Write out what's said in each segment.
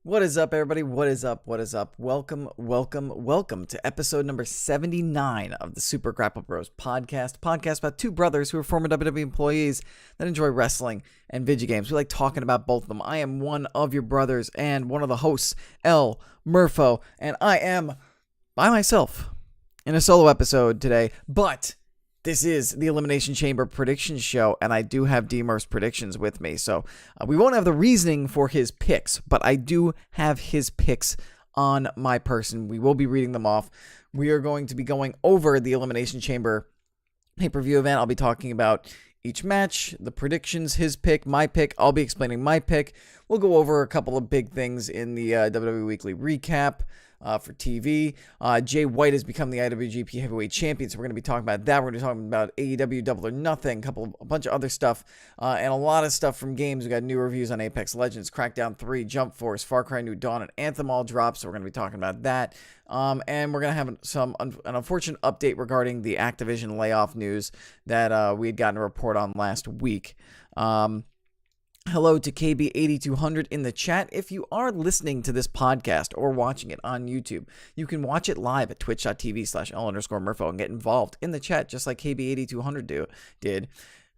What is up, everybody? What is up? What is up? Welcome to episode number 79 of the Super Grapple Bros podcast about two brothers who are former WWE employees that enjoy wrestling and video games. We like talking about both of them. I am one of your brothers and one of the hosts, Murpho, and I am by myself in a solo episode today, but this is the Elimination Chamber predictions show, and I do have DMurph's predictions with me. So we won't have the reasoning for his picks, but I do have his picks on my person. We will be reading them off. We are going to be going over the Elimination Chamber pay-per-view event. I'll be talking about each match, the predictions, his pick, my pick. I'll be explaining my pick. We'll go over a couple of big things in the WWE Weekly Recap. For TV. Jay White has become the IWGP Heavyweight Champion, so we're going to be talking about that. We're going to be talking about AEW Double or Nothing, a bunch of other stuff, and a lot of stuff from games. We got new reviews on Apex Legends, Crackdown 3, Jump Force, Far Cry New Dawn, and Anthem all dropped, so we're going to be talking about that. And we're going to have an unfortunate update regarding the Activision layoff news that we had gotten a report on last week. Hello to KB8200 in the chat. If you are listening to this podcast or watching it on YouTube, you can watch it live at twitch.tv/L_Murpho and get involved in the chat just like KB8200 did.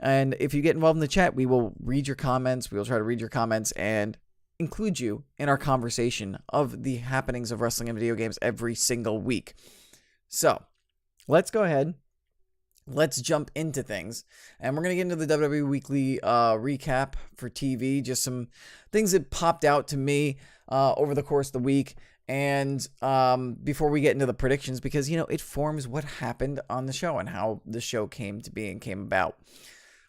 And if you get involved in the chat, we will read your comments. We will try to read your comments and include you in our conversation of the happenings of wrestling and video games every single week. So let's go ahead. Let's jump into things, and we're going to get into the WWE Weekly recap for TV, just some things that popped out to me over the course of the week, and before we get into the predictions, because, you know, it forms what happened on the show and how the show came to be and came about.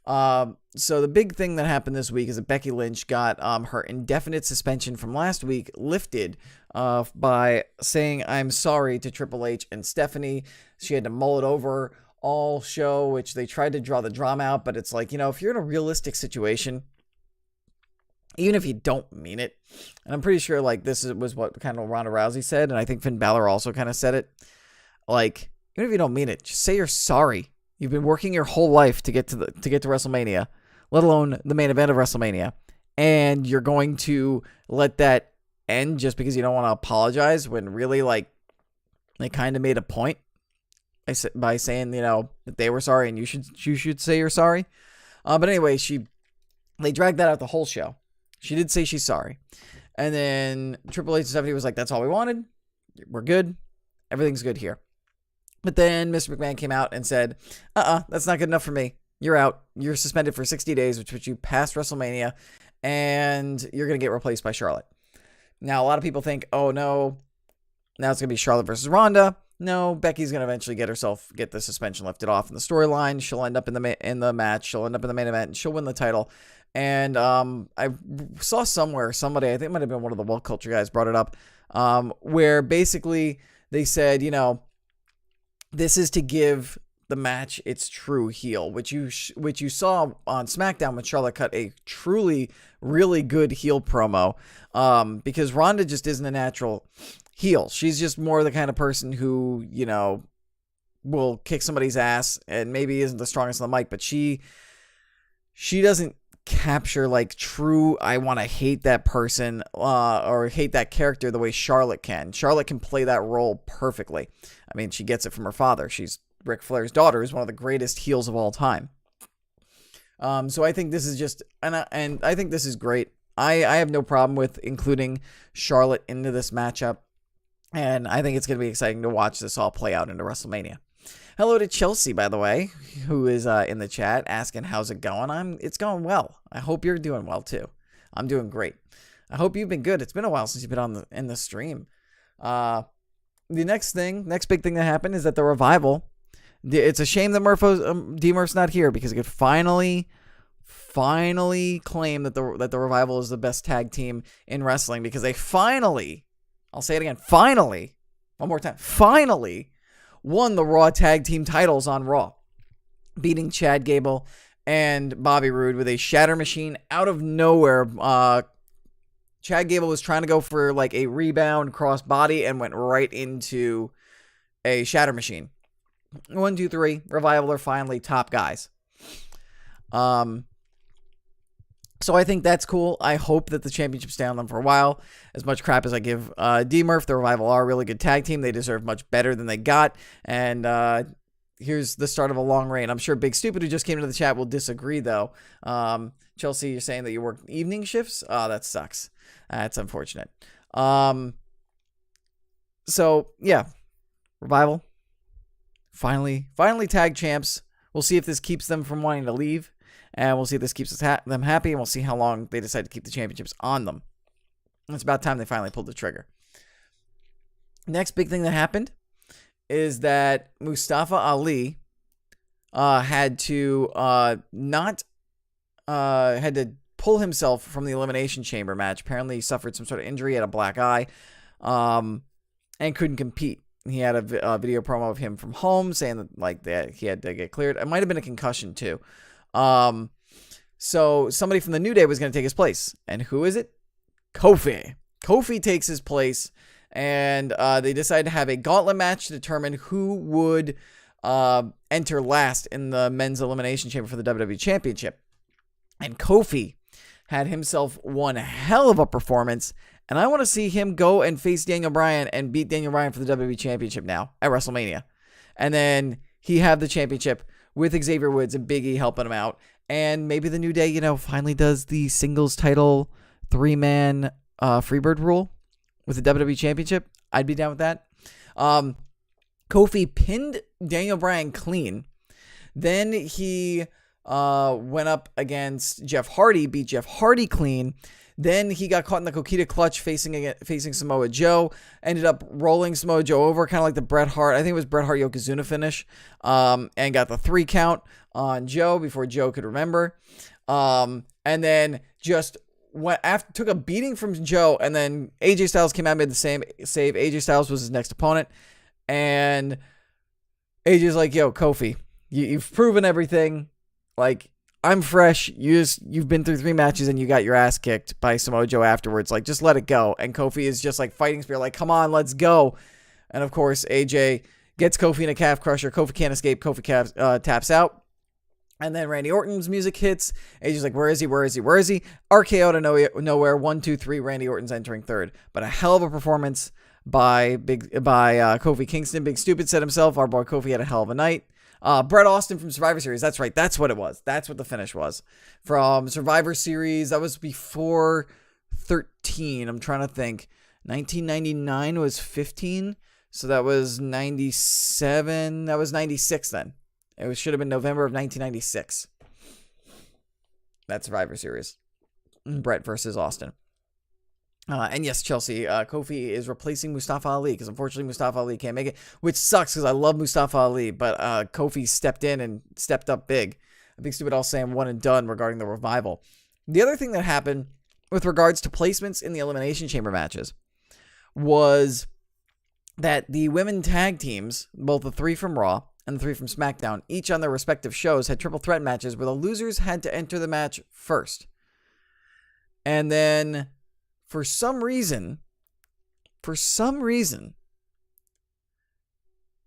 So the big thing that happened this week is that Becky Lynch got her indefinite suspension from last week lifted by saying, "I'm sorry" to Triple H and Stephanie. She had to mull it over all show, which they tried to draw the drama out, but it's like, you know, if you're in a realistic situation, even if you don't mean it, and I'm pretty sure like was what kind of Ronda Rousey said, and I think Finn Balor also kind of said it, like, even if you don't mean it, just say you're sorry. You've been working your whole life to get to WrestleMania, let alone the main event of WrestleMania, and you're going to let that end just because you don't want to apologize when really, like, they kind of made a point by saying, you know, that they were sorry and you should say you're sorry. But anyway, they dragged that out the whole show. She did say she's sorry. And then Triple H and Stephanie was like, "That's all we wanted. We're good. Everything's good here." But then Mr. McMahon came out and said, that's not good enough for me. You're out. You're suspended for 60 days, which puts you past WrestleMania, and you're going to get replaced by Charlotte. Now, a lot of people think, oh no, now it's going to be Charlotte versus Ronda. No, Becky's going to eventually get the suspension lifted off in the storyline. She'll end up in the match. She'll end up in the main event, and she'll win the title. And I saw somewhere, somebody, I think it might have been one of the World Culture guys, brought it up, where basically they said, you know, this is to give the match its true heel, which you saw on SmackDown when Charlotte cut a truly, really good heel promo, because Ronda just isn't a natural heel. She's just more the kind of person who, you know, will kick somebody's ass and maybe isn't the strongest on the mic, but she doesn't capture like true, I want to hate that person or hate that character the way Charlotte can. Charlotte can play that role perfectly. I mean, she gets it from her father. She's Ric Flair's daughter, is one of the greatest heels of all time. So I think this is just, and I think this is great. I have no problem with including Charlotte into this matchup. And I think it's going to be exciting to watch this all play out into WrestleMania. Hello to Chelsea, by the way, who is in the chat asking, how's it going? It's going well. I hope you're doing well, too. I'm doing great. I hope you've been good. It's been a while since you've been in the stream. The next big thing that happened is that the Revival, it's a shame that DMurph's not here because it could finally claim that the Revival is the best tag team in wrestling, because they finally, I'll say it again, finally, one more time, finally won the Raw tag team titles on Raw, beating Chad Gable and Bobby Roode with a shatter machine out of nowhere. Chad Gable was trying to go for like a rebound cross body and went right into a shatter machine. 1, 2, 3. Revival are finally top guys. So I think that's cool. I hope that the championship stay on them for a while. As much crap as I give DMurph, the Revival are a really good tag team. They deserve much better than they got. And here's the start of a long reign. I'm sure Big Stupid, who just came into the chat, will disagree, though. Chelsea, you're saying that you work evening shifts? Oh, that sucks. That's unfortunate. So, yeah. Revival. Finally tag champs. We'll see if this keeps them from wanting to leave. And we'll see if this keeps them happy. And we'll see how long they decide to keep the championships on them. It's about time they finally pulled the trigger. Next big thing that happened is that Mustafa Ali had to pull himself from the Elimination Chamber match. Apparently, he suffered some sort of injury, had a black eye, and couldn't compete. He had a video promo of him from home saying that he had to get cleared. It might have been a concussion too. So somebody from the New Day was going to take his place, and who is it? Kofi. Kofi takes his place. And they decided to have a gauntlet match to determine who would enter last in the men's elimination chamber for the WWE Championship. And Kofi had himself one hell of a performance. And I want to see him go and face Daniel Bryan and beat Daniel Bryan for the WWE Championship now at WrestleMania. And then he have the championship with Xavier Woods and Big E helping him out. And maybe the New Day, finally does the singles title 3-man Freebird rule with the WWE Championship. I'd be down with that. Kofi pinned Daniel Bryan clean. Then he went up against Jeff Hardy, beat Jeff Hardy clean. Then he got caught in the Coquina clutch facing Samoa Joe. Ended up rolling Samoa Joe over, kind of like the Bret Hart. I think it was Bret Hart Yokozuna finish. And got the 3 count on Joe before Joe could remember. And then just took a beating from Joe, and then AJ Styles came out and made the same save. AJ Styles was his next opponent. And AJ's like, yo, Kofi, you've proven everything. Like, I'm fresh. You've been through 3 matches and you got your ass kicked by Samoa Joe afterwards. Like, just let it go. And Kofi is just like fighting spirit, like, come on, let's go. And of course, AJ gets Kofi in a calf crusher. Kofi can't escape. Kofi taps out. And then Randy Orton's music hits. AJ's like, where is he? RKO out of nowhere. 1, 2, 3. Randy Orton's entering third. But a hell of a performance by Kofi Kingston. Big Stupid said himself, our boy Kofi had a hell of a night. Bret Austin from Survivor Series. That's right. That's what it was. That's what the finish was. From Survivor Series. That was before 13. I'm trying to think. 1999 was 15. So that was 97. That was 96 then. It should have been November of 1996. That Survivor Series. Bret versus Austin. And yes, Chelsea, Kofi is replacing Mustafa Ali because unfortunately Mustafa Ali can't make it, which sucks because I love Mustafa Ali, but Kofi stepped in and stepped up big. Big Stupid all saying one and done regarding the Revival. The other thing that happened with regards to placements in the Elimination Chamber matches was that the women tag teams, both the 3 from Raw and the 3 from SmackDown, each on their respective shows had triple threat matches where the losers had to enter the match first. And then for some reason,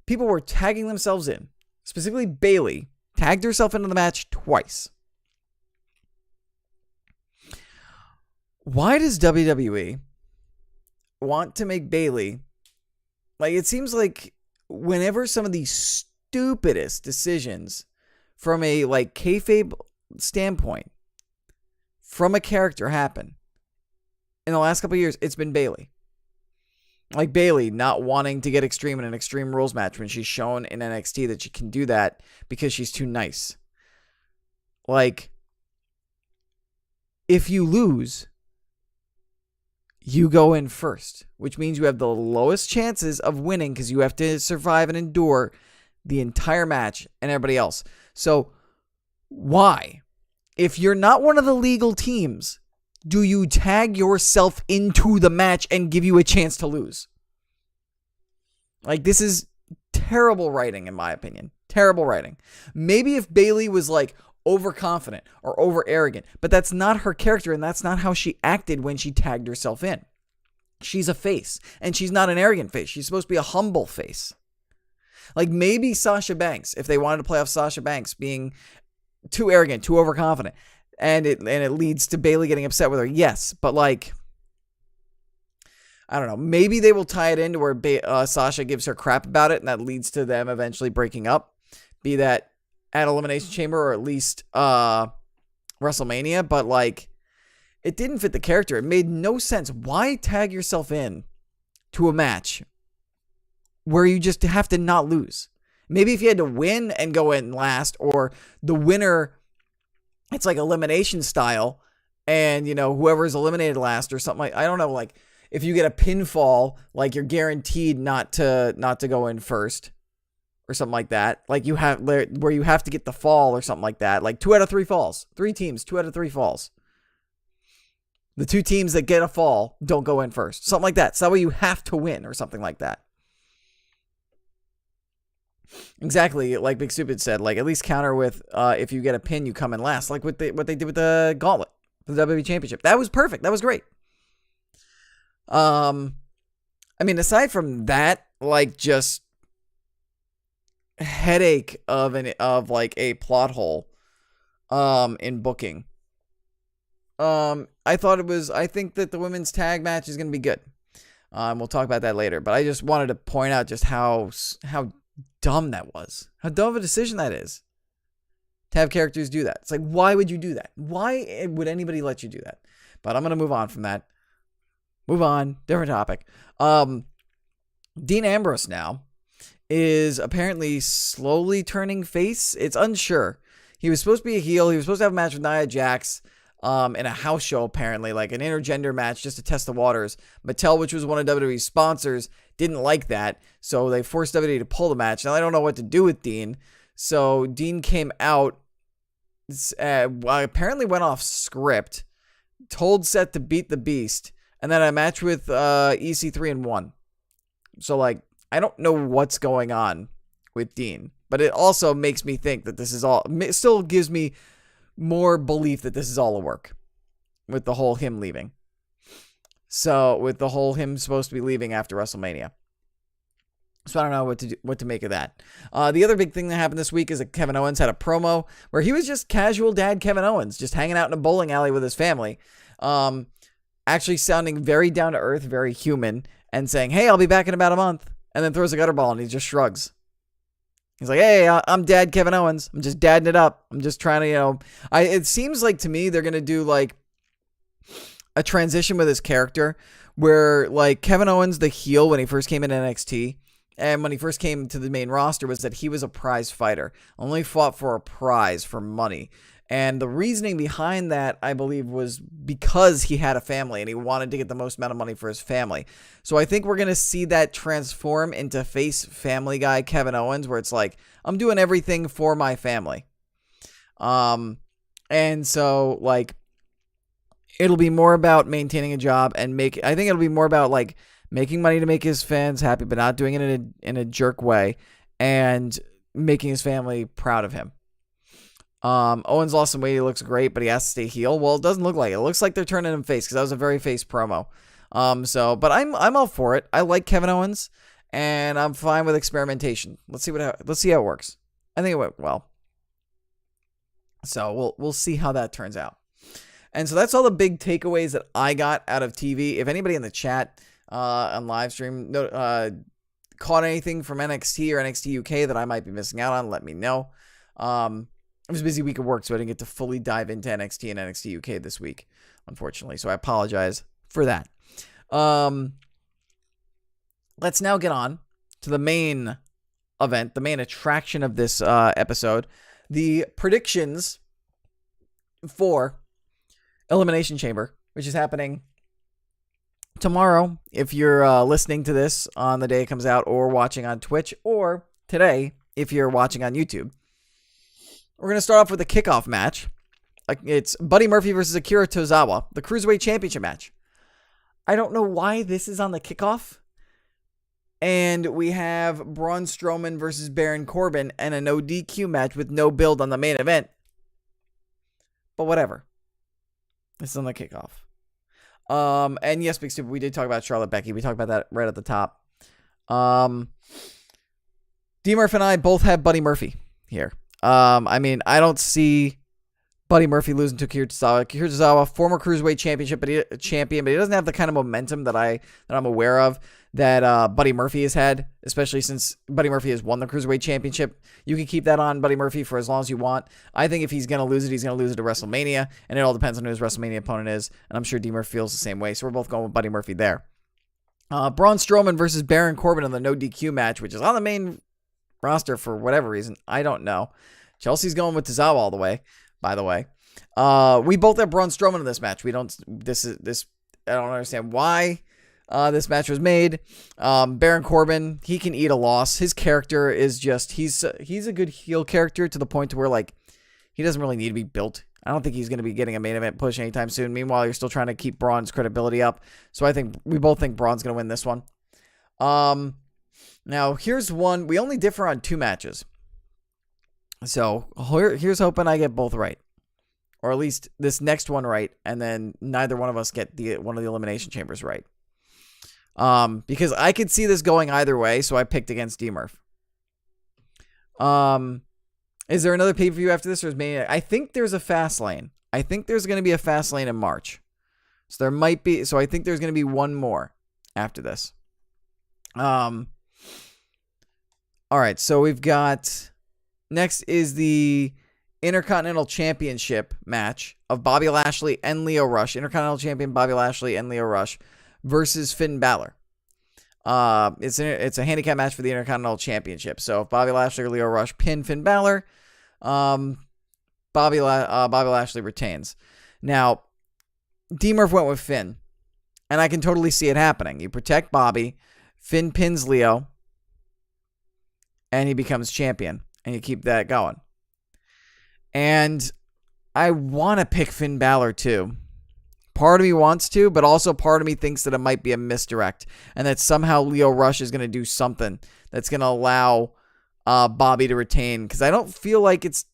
people were tagging themselves in. Specifically, Bayley tagged herself into the match twice. Why does WWE want to make Bayley, like, it seems like whenever some of these stupidest decisions from a, like, kayfabe standpoint from a character happen, in the last couple of years, it's been Bayley. Like Bayley not wanting to get extreme in an Extreme Rules match when she's shown in NXT that she can do that because she's too nice. Like, if you lose, you go in first, which means you have the lowest chances of winning because you have to survive and endure the entire match and everybody else. So, why? If you're not one of the legal teams, do you tag yourself into the match and give you a chance to lose? Like, this is terrible writing, in my opinion. Terrible writing. Maybe if Bayley was, like, overconfident or over arrogant, but that's not her character, and that's not how she acted when she tagged herself in. She's a face, and she's not an arrogant face. She's supposed to be a humble face. Like, maybe Sasha Banks, if they wanted to play off Sasha Banks being too arrogant, too overconfident, and it leads to Bayley getting upset with her. Yes, but like, I don't know. Maybe they will tie it into where Sasha gives her crap about it, and that leads to them eventually breaking up. Be that at Elimination Chamber or at least WrestleMania. But like, it didn't fit the character. It made no sense. Why tag yourself in to a match where you just have to not lose? Maybe if you had to win and go in last, or the winner, it's like elimination style, and you know, whoever's eliminated last or something like, I don't know, like if you get a pinfall, like you're guaranteed not to go in first or something like that. Like you have where you have to get the fall or something like that. Like 2 out of 3 falls. 3 teams, 2 out of 3 falls. The 2 teams that get a fall don't go in first. Something like that. So that way you have to win or something like that. Exactly, like Big Stupid said, like at least counter with if you get a pin, you come in last, like what they did with the gauntlet, the WWE Championship. That was perfect. That was great. I mean, aside from that, like just headache of like a plot hole, in booking. I think that the women's tag match is going to be good. We'll talk about that later, but I just wanted to point out just how dumb that was. How dumb of a decision that is. To have characters do that. It's like, why would you do that? Why would anybody let you do that? But I'm going to move on from that. Move on. Different topic. Dean Ambrose now is apparently slowly turning face. It's unsure. He was supposed to be a heel. He was supposed to have a match with Nia Jax in a house show, apparently, like an intergender match just to test the waters. Mattel, which was one of WWE's sponsors, didn't like that, so they forced WWE to pull the match. Now, I don't know what to do with Dean. So Dean came out, apparently went off script, told Seth to beat the Beast, and then a match with EC3 and won. So, like, I don't know what's going on with Dean, but it also makes me think that this is all, it still gives me more belief that this is all a work with the whole him leaving. So, with the whole him supposed to be leaving after WrestleMania. So, I don't know what to make of that. The other big thing that happened this week is that Kevin Owens had a promo where he was just casual dad Kevin Owens, just hanging out in a bowling alley with his family. Actually sounding very down to earth, very human, and saying, "Hey, I'll be back in about a month," and then throws a gutter ball and he just shrugs. He's like, "Hey, I'm Dad Kevin Owens. I'm just dadding it up. I'm just trying to, it seems like to me they're going to do like a transition with his character where like Kevin Owens, the heel when he first came in NXT and when he first came to the main roster, was that he was a prize fighter, only fought for a prize, for money. And the reasoning behind that, I believe, was because he had a family and he wanted to get the most amount of money for his family. So I think we're going to see that transform into face family guy Kevin Owens, where it's like, I'm doing everything for my family. And so like, it'll be more about maintaining a job and I think it'll be more about like making money to make his fans happy, but not doing it in a jerk way, and making his family proud of him. Owens lost some weight. He looks great, but he has to stay heel. Well, it doesn't look like it. It looks like they're turning him face because that was a very face promo. But I'm all for it. I like Kevin Owens, and I'm fine with experimentation. Let's see how it works. I think it went well. So we'll see how that turns out. And so that's all the big takeaways that I got out of TV. If anybody in the chat on live stream caught anything from NXT or NXT UK that I might be missing out on, let me know. It was a busy week of work, so I didn't get to fully dive into NXT and NXT UK this week, unfortunately. So I apologize for that. Let's now get on to the main event, the main attraction of this episode, the predictions for Elimination Chamber, which is happening tomorrow if you're listening to this on the day it comes out, or watching on Twitch, or today if you're watching on YouTube. We're going to start off with a kickoff match. It's Buddy Murphy versus Akira Tozawa, the Cruiserweight Championship match. I don't know why this is on the kickoff. And we have Braun Strowman versus Baron Corbin and a no DQ match with no build on the main event. But whatever. This is on the kickoff. And yes, Big Stupid, we did talk about Charlotte Becky. We talked about that right at the top. DMurph and I both have Buddy Murphy here. I mean, I don't see Buddy Murphy losing to Kirizawa. Kirizawa, former Cruiserweight champion, but he doesn't have the kind of momentum that I'm aware of that Buddy Murphy has had, especially since Buddy Murphy has won the Cruiserweight Championship. You can keep that on Buddy Murphy for as long as you want. I think if he's going to lose it, he's going to lose it to WrestleMania, and it all depends on who his WrestleMania opponent is, and I'm sure DMurph feels the same way, so we're both going with Buddy Murphy there. Braun Strowman versus Baron Corbin in the no DQ match, which is on the main roster for whatever reason. I don't know. Chelsea's going with Tozawa all the way, by the way. We both have Braun Strowman in this match. I don't understand why this match was made. Baron Corbin, he can eat a loss. His character is just, he's a good heel character to the point to where, like, he doesn't really need to be built. I don't think he's going to be getting a main event push anytime soon. Meanwhile, you're still trying to keep Braun's credibility up. So I think we both think Braun's going to win this one. Now, here's one. We only differ on 2 matches. So here's hoping I get both right. Or at least this next one right. And then neither one of us get one of the Elimination Chambers right. Because I could see this going either way. So I picked against DMurph. Is there another pay-per-view after this, or is Mania? I think there's a fast lane. I think there's going to be a fast lane in March. So there might be. So I think there's going to be one more after this. All right. So we've got, next is the Intercontinental Championship match of Bobby Lashley and Lio Rush. Intercontinental Champion Bobby Lashley and Lio Rush versus Finn Balor. It's a handicap match for the Intercontinental Championship. So if Bobby Lashley or Lio Rush pin Finn Balor, Bobby Lashley retains. Now, DMurph went with Finn, and I can totally see it happening. You protect Bobby, Finn pins Lio, and he becomes champion, and you keep that going. And I want to pick Finn Balor too. Part of me wants to, but also part of me thinks that it might be a misdirect and that somehow Lio Rush is going to do something that's going to allow Bobby to retain. Because I don't feel like it's...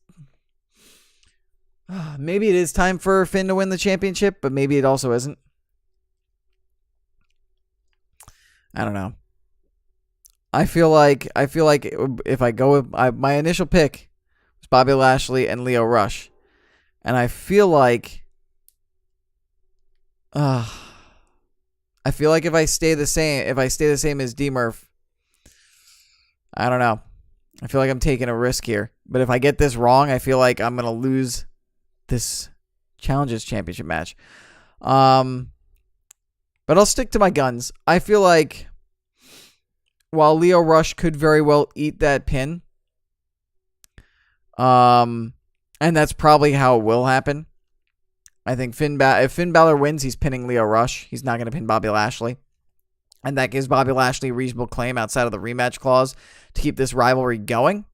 maybe it is time for Finn to win the championship, but maybe it also isn't. I don't know. I feel like if I go with... my initial pick was Bobby Lashley and Lio Rush. And I feel like... I feel like if I stay the same as DMurph, I don't know. I feel like I'm taking a risk here. But if I get this wrong, I feel like I'm going to lose this Challenges Championship match. But I'll stick to my guns. I feel like while Lio Rush could very well eat that pin, and that's probably how it will happen. I think if Finn Balor wins, he's pinning Lio Rush. He's not going to pin Bobby Lashley. And that gives Bobby Lashley a reasonable claim outside of the rematch clause to keep this rivalry going.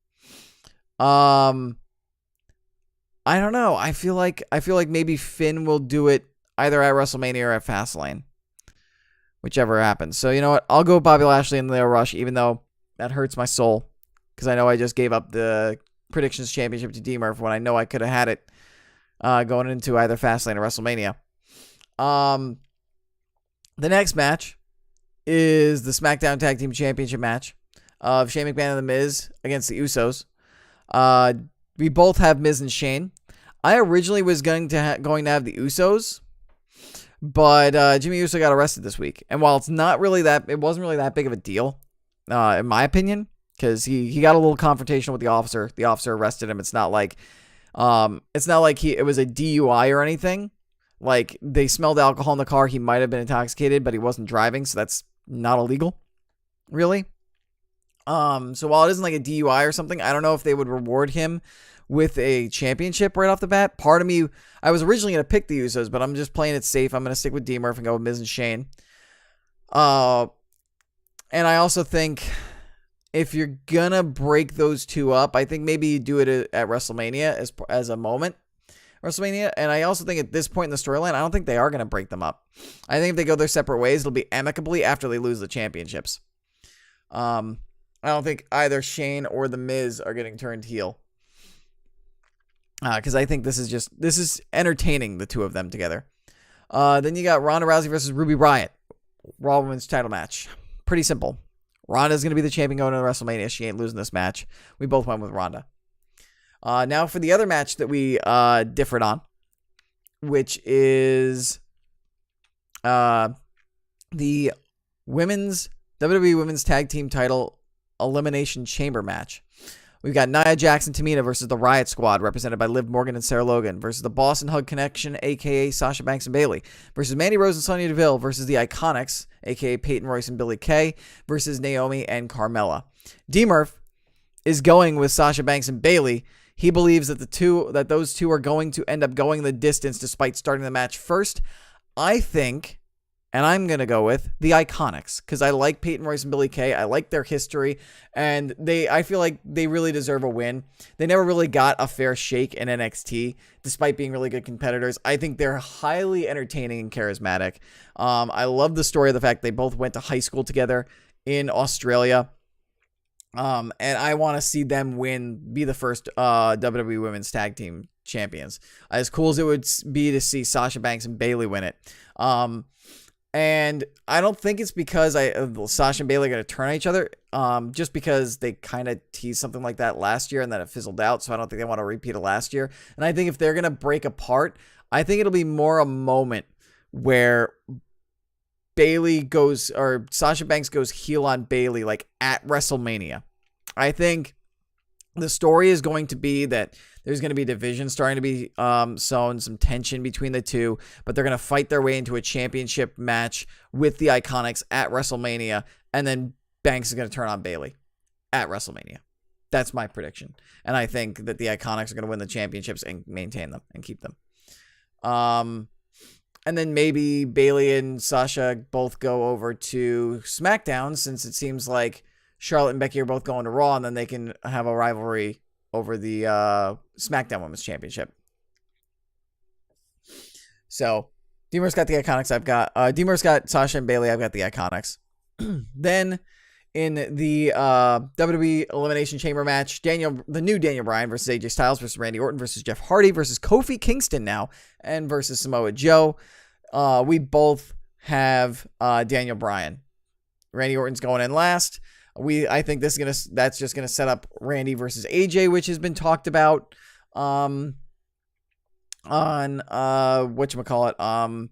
I don't know. I feel like maybe Finn will do it either at WrestleMania or at Fastlane. Whichever happens. So you know what? I'll go with Bobby Lashley and Lio Rush, even though that hurts my soul. Because I know I just gave up the Predictions Championship to DMurph when I know I could have had it. Going into either Fastlane or WrestleMania. The next match is the SmackDown Tag Team Championship match of Shane McMahon and The Miz against the Usos. We both have Miz and Shane. I originally was going to have the Usos, but Jimmy Uso got arrested this week. And while it wasn't really that big of a deal, in my opinion, because he got a little confrontation with the officer. The officer arrested him. It's not like it was a DUI or anything. Like, they smelled alcohol in the car. He might have been intoxicated, but he wasn't driving, so that's not illegal, really. So while it isn't like a DUI or something, I don't know if they would reward him with a championship right off the bat. Part of me, I was originally going to pick the Usos, but I'm just playing it safe. I'm going to stick with DMurph and go with Miz and Shane. And I also think if you're going to break those two up, I think maybe you do it at WrestleMania as a moment. WrestleMania. And I also think at this point in the storyline, I don't think they are going to break them up. I think if they go their separate ways, it'll be amicably after they lose the championships. I don't think either Shane or The Miz are getting turned heel. Because I think this is entertaining, the two of them together. Then you got Ronda Rousey versus Ruby Riott. Raw Women's title match. Pretty simple. Ronda's going to be the champion going into WrestleMania. She ain't losing this match. We both went with Ronda. Now for the other match that we differed on, which is the WWE Women's Tag Team Title Elimination Chamber match. We've got Nia Jax and Tamina versus the Riot Squad, represented by Liv Morgan and Sarah Logan, versus the Boston Hug Connection, a.k.a. Sasha Banks and Bayley, versus Mandy Rose and Sonya Deville, versus the Iconics, a.k.a. Peyton Royce and Billie Kay, versus Naomi and Carmella. DMurph is going with Sasha Banks and Bayley. He believes that those two are going to end up going the distance despite starting the match first. I think, and I'm going to go with the Iconics, because I like Peyton Royce and Billie Kay. I like their history, and I feel like they really deserve a win. They never really got a fair shake in NXT, despite being really good competitors. I think they're highly entertaining and charismatic. I love the story of the fact they both went to high school together in Australia. And I want to see them be the first WWE Women's Tag Team Champions. As cool as it would be to see Sasha Banks and Bayley win it. And I don't think it's because Sasha and Bayley are going to turn on each other, just because they kind of teased something like that last year and then it fizzled out. So I don't think they want to repeat it last year. And I think if they're going to break apart, I think it'll be more a moment where Sasha Banks goes heel on Bayley, like at WrestleMania. I think the story is going to be that there's going to be division starting to be sown, some tension between the two, but they're going to fight their way into a championship match with the Iconics at WrestleMania, and then Banks is going to turn on Bayley at WrestleMania. That's my prediction. And I think that the Iconics are going to win the championships and maintain them and keep them. And then maybe Bayley and Sasha both go over to SmackDown, since it seems like Charlotte and Becky are both going to Raw, and then they can have a rivalry over the SmackDown Women's Championship. So, DMurph's got the Iconics. DMurph's got Sasha and Bayley. I've got the Iconics. Then, in the WWE Elimination Chamber match, the new Daniel Bryan versus AJ Styles versus Randy Orton versus Jeff Hardy versus Kofi Kingston now, and versus Samoa Joe. We both have Daniel Bryan. Randy Orton's going in last. I think that's just gonna set up Randy versus AJ, which has been talked about on whatchamacallit.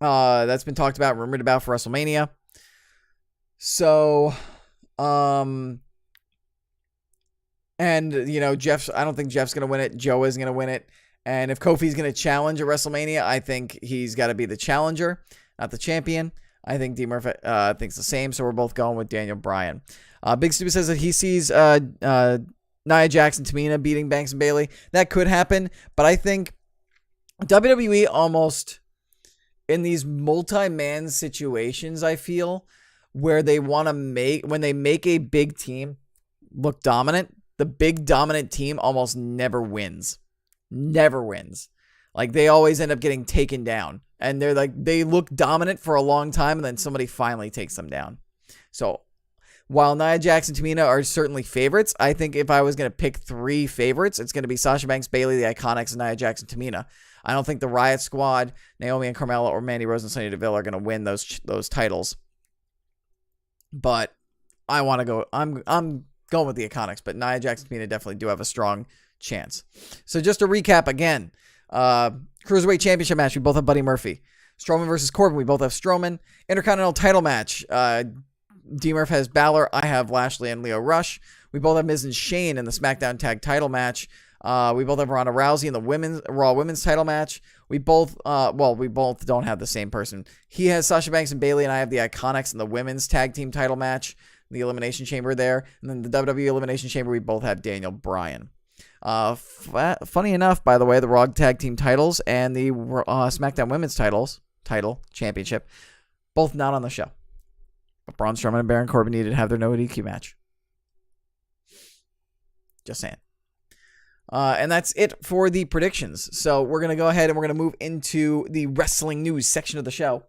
That's been talked about, rumored about for WrestleMania. So, and I don't think Jeff's gonna win it. Joe is gonna win it. And if Kofi's gonna challenge at WrestleMania, I think he's got to be the challenger, not the champion. I think DMurph thinks the same, so we're both going with Daniel Bryan. Big Stupid says that he sees Nia Jax and Tamina beating Banks and Bayley. That could happen, but I think WWE almost, in these multi-man situations, I feel, where they want to when they make a big team look dominant, the big dominant team almost never wins. Never wins. Like, they always end up getting taken down. And they look dominant for a long time, and then somebody finally takes them down. So, while Nia Jax and Tamina are certainly favorites, I think if I was going to pick three favorites, it's going to be Sasha Banks, Bayley, the Iconics, and Nia Jax and Tamina. I don't think the Riot Squad, Naomi and Carmella, or Mandy Rose and Sonya Deville are going to win those titles. But I want to go. I'm going with the Iconics, but Nia Jax and Tamina definitely do have a strong chance. So just to recap again. Cruiserweight Championship match, we both have Buddy Murphy. Strowman versus Corbin, we both have Strowman. Intercontinental title match, DMurph has Balor, I have Lashley and Lio Rush. We both have Miz and Shane in the SmackDown Tag title match. We both have Ronda Rousey in the Raw Women's title match. We both don't have the same person. He has Sasha Banks and Bayley, and I have the Iconics in the Women's Tag Team title match, the Elimination Chamber there. And then the WWE Elimination Chamber, we both have Daniel Bryan. Funny enough, by the way, the Raw Tag Team titles and the SmackDown Women's title championship, both not on the show. But Braun Strowman and Baron Corbin needed to have their no DQ match. Just saying. And that's it for the predictions. So we're going to go ahead and we're going to move into the wrestling news section of the show.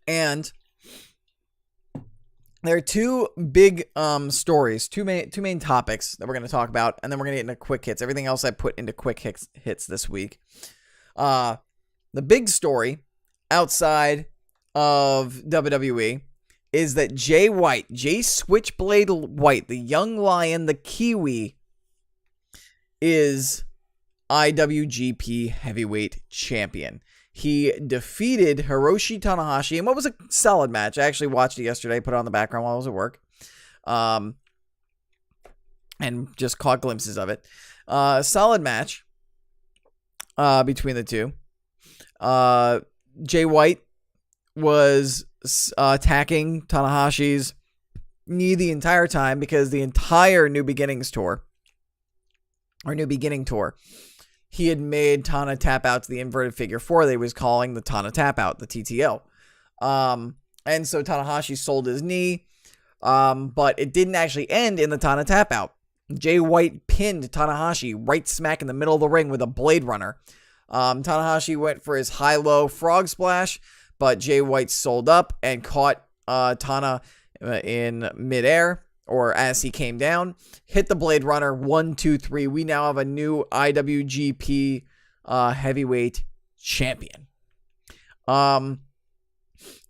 And there are two big stories, two main topics that we're going to talk about, and then we're going to get into quick hits. Everything else I put into quick hits this week. The big story outside of WWE is that Jay Switchblade White, the young lion, the Kiwi, is IWGP Heavyweight Champion. He defeated Hiroshi Tanahashi in what was a solid match. I actually watched it yesterday, put it on the background while I was at work, and just caught glimpses of it. Solid match between the two. Jay White was attacking Tanahashi's knee the entire time because the entire New Beginning tour, he had made Tana tap out to the inverted figure four that he was calling the Tana tap out, the TTO. And so Tanahashi sold his knee, but it didn't actually end in the Tana tap out. Jay White pinned Tanahashi right smack in the middle of the ring with a Blade Runner. Tanahashi went for his high-low frog splash, but Jay White sold up and caught Tana in midair, or as he came down, hit the Blade Runner, 1, 2, 3. We now have a new IWGP heavyweight champion. And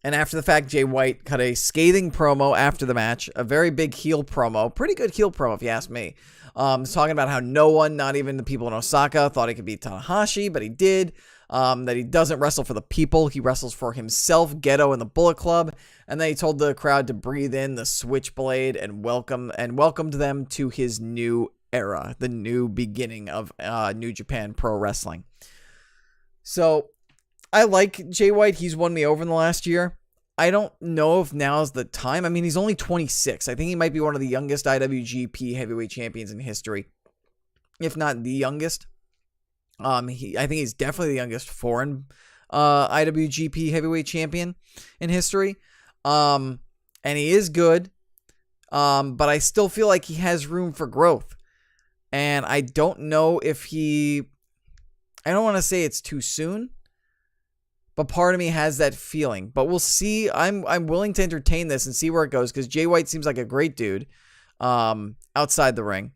after the fact, Jay White cut a scathing promo after the match, a very big heel promo, pretty good heel promo if you ask me. Talking about how no one, not even the people in Osaka, thought he could beat Tanahashi, but he did. That he doesn't wrestle for the people, he wrestles for himself, Geto, and the Bullet Club. And then he told the crowd to breathe in the Switchblade and welcomed them to his new era, the new beginning of New Japan Pro Wrestling. So I like Jay White. He's won me over in the last year. I don't know if now's the time. I mean, he's only 26. I think he might be one of the youngest IWGP heavyweight champions in history, if not the youngest. I think he's definitely the youngest foreign IWGP heavyweight champion in history. And he is good, but I still feel like he has room for growth. And I don't know if I don't want to say it's too soon, but part of me has that feeling. But we'll see. I'm willing to entertain this and see where it goes, because Jay White seems like a great dude outside the ring,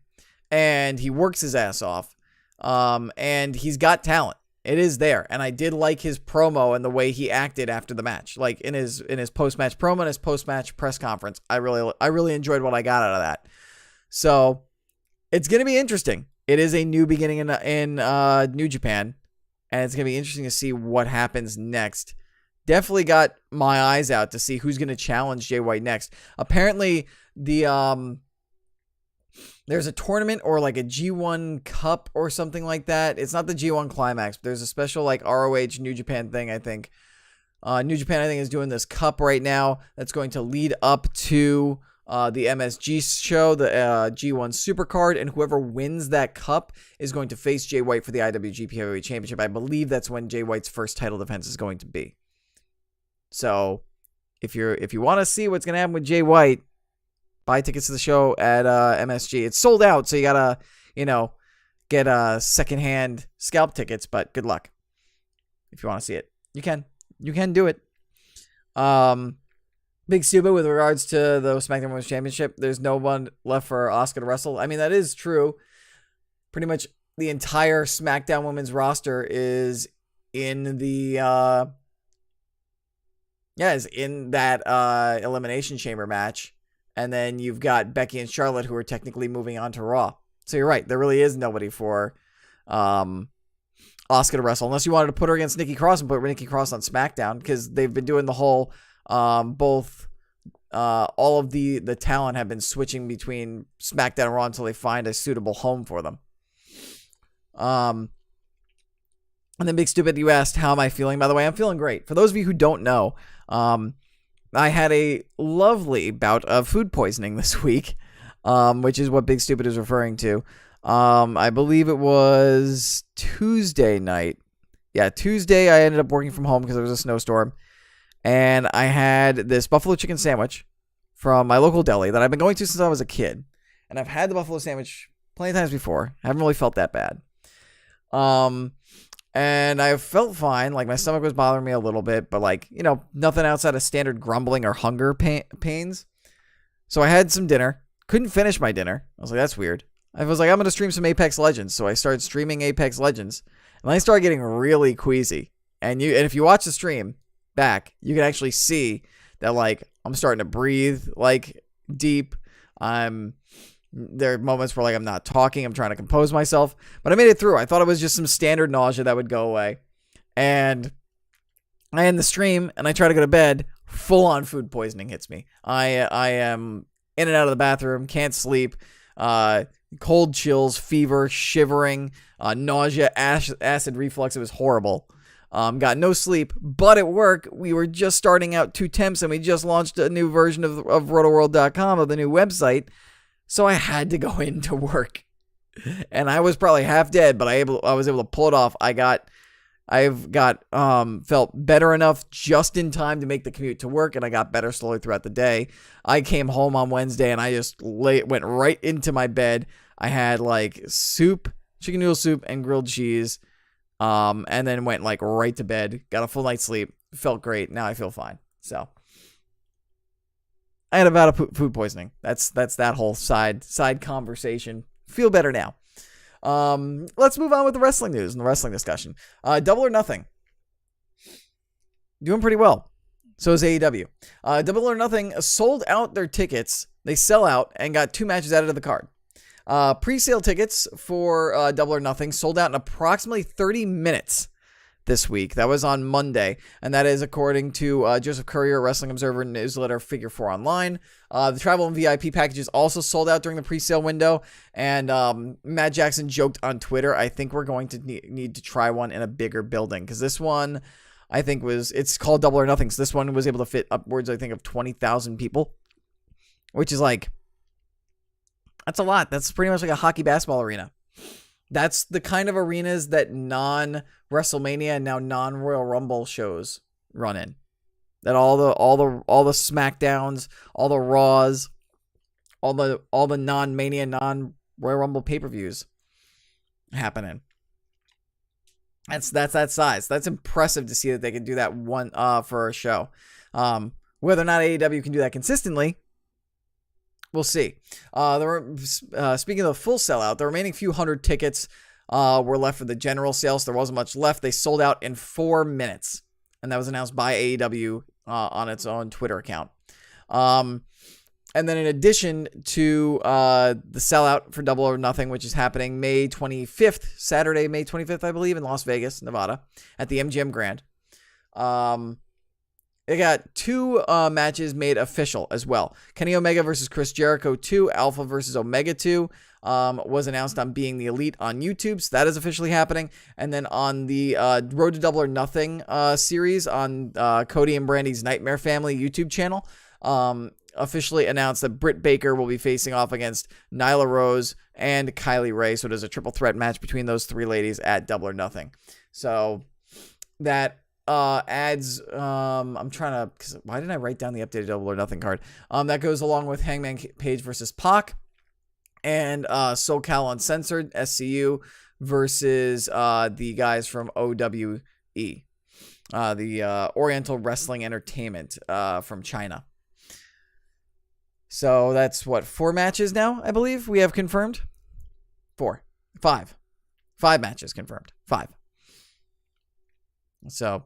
and he works his ass off. And he's got talent. It is there. And I did like his promo and the way he acted after the match, like in his post-match promo and his post-match press conference. I really enjoyed what I got out of that. So it's going to be interesting. It is a new beginning in New Japan, and it's going to be interesting to see what happens next. Definitely got my eyes out to see who's going to challenge Jay White next. Apparently there's a tournament or like a G1 Cup or something like that. It's not the G1 Climax, but there's a special like ROH New Japan thing, I think. New Japan, I think, is doing this cup right now that's going to lead up to the MSG show, the G1 Supercard, and whoever wins that cup is going to face Jay White for the IWGP Heavyweight Championship. I believe that's when Jay White's first title defense is going to be. So if you want to see what's going to happen with Jay White, buy tickets to the show at MSG. It's sold out, so you gotta, get secondhand scalp tickets. But good luck if you want to see it. You can do it. Big stupid with regards to the SmackDown Women's Championship. There's no one left for Asuka to wrestle. I mean, that is true. Pretty much the entire SmackDown Women's roster is in the is in that Elimination Chamber match. And then you've got Becky and Charlotte, who are technically moving on to Raw. So you're right. There really is nobody for Asuka to wrestle. Unless you wanted to put her against Nikki Cross and put Nikki Cross on SmackDown. Because they've been doing the whole, all of the talent have been switching between SmackDown and Raw until they find a suitable home for them. And then Big Stupid, you asked, how am I feeling? By the way, I'm feeling great. For those of you who don't know, I had a lovely bout of food poisoning this week, which is what Big Stupid is referring to. I believe it was Tuesday night. Yeah, Tuesday I ended up working from home because there was a snowstorm. And I had this buffalo chicken sandwich from my local deli that I've been going to since I was a kid. And I've had the buffalo sandwich plenty of times before. I haven't really felt that bad. And I felt fine. Like, my stomach was bothering me a little bit, but nothing outside of standard grumbling or hunger pains. So I had some dinner. Couldn't finish my dinner. I was like, that's weird. I was like, I'm going to stream some Apex Legends. So I started streaming Apex Legends. And I started getting really queasy. And if you watch the stream back, you can actually see that, I'm starting to breathe like deep. There are moments where like I'm not talking. I'm trying to compose myself, but I made it through. I thought it was just some standard nausea that would go away. And I end the stream and I try to go to bed. Full on food poisoning hits me. I am in and out of the bathroom, can't sleep, cold chills, fever, shivering, nausea, acid reflux. It was horrible. Got no sleep, but at work, we were just starting out 2 temps and we just launched a new version of rotoworld.com, of the new website. So I had to go into work and I was probably half dead, but I was able to pull it off. Felt better enough just in time to make the commute to work, and I got better slowly throughout the day. I came home on Wednesday and I just went right into my bed. I had like soup, chicken noodle soup and grilled cheese. And then went like right to bed, got a full night's sleep, felt great. Now I feel fine. So I had about a food poisoning. That's that whole side conversation. Feel better now. Let's move on with the wrestling news and the wrestling discussion. Double or Nothing. Doing pretty well. So is AEW. Double or Nothing sold out their tickets. They sell out and got 2 matches added to the card. Pre-sale tickets for Double or Nothing sold out in approximately 30 minutes this week. That was on Monday, and that is according to Joseph Courier, Wrestling Observer newsletter, Figure 4 Online. The travel and VIP packages also sold out during the pre-sale window, and Matt Jackson joked on Twitter, I think we're going to need to try one in a bigger building, because this one, I think it's called Double or Nothing, so this one was able to fit upwards, I think, of 20,000 people, which is like, that's a lot. That's pretty much like a hockey basketball arena. That's the kind of arenas that non-WrestleMania and now non-Royal Rumble shows run in. That all the SmackDowns, all the Raws, all the non-Mania, non-Royal Rumble pay-per-views happen in. That's that size. That's impressive to see that they can do that one for a show. Whether or not AEW can do that consistently, we'll see. Speaking of the full sellout, the remaining few hundred tickets were left for the general sales. There wasn't much left. They sold out in 4 minutes, and that was announced by AEW on its own Twitter account. And then in addition to the sellout for Double or Nothing, which is happening Saturday, May 25th, I believe, in Las Vegas, Nevada, at the MGM Grand. They got 2 matches made official as well. Kenny Omega versus Chris Jericho 2, Alpha versus Omega 2 was announced on Being the Elite on YouTube, so that is officially happening. And then on the Road to Double or Nothing series on Cody and Brandy's Nightmare Family YouTube channel, officially announced that Britt Baker will be facing off against Nyla Rose and Kylie Ray. So it is a triple threat match between those 3 ladies at Double or Nothing. So that adds, I'm trying to, cause why didn't I write down the updated Double or Nothing card? That goes along with Hangman Page versus Pac and SoCal Uncensored, SCU versus the guys from OWE, the Oriental Wrestling Entertainment from China. So that's what, 4 matches now, I believe we have confirmed. 5 matches confirmed. 5. So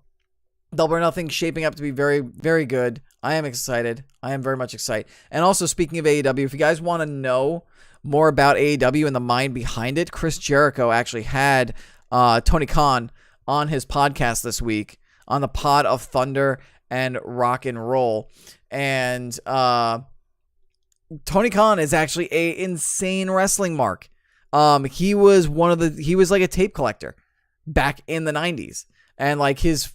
Double or Nothing shaping up to be very, very good. I am excited. I am very much excited. And also, speaking of AEW, if you guys want to know more about AEW and the mind behind it, Chris Jericho actually had Tony Khan on his podcast this week on the Pod of Thunder and Rock and Roll. And Tony Khan is actually a insane wrestling mark. He was like a tape collector back in the 90s. And like his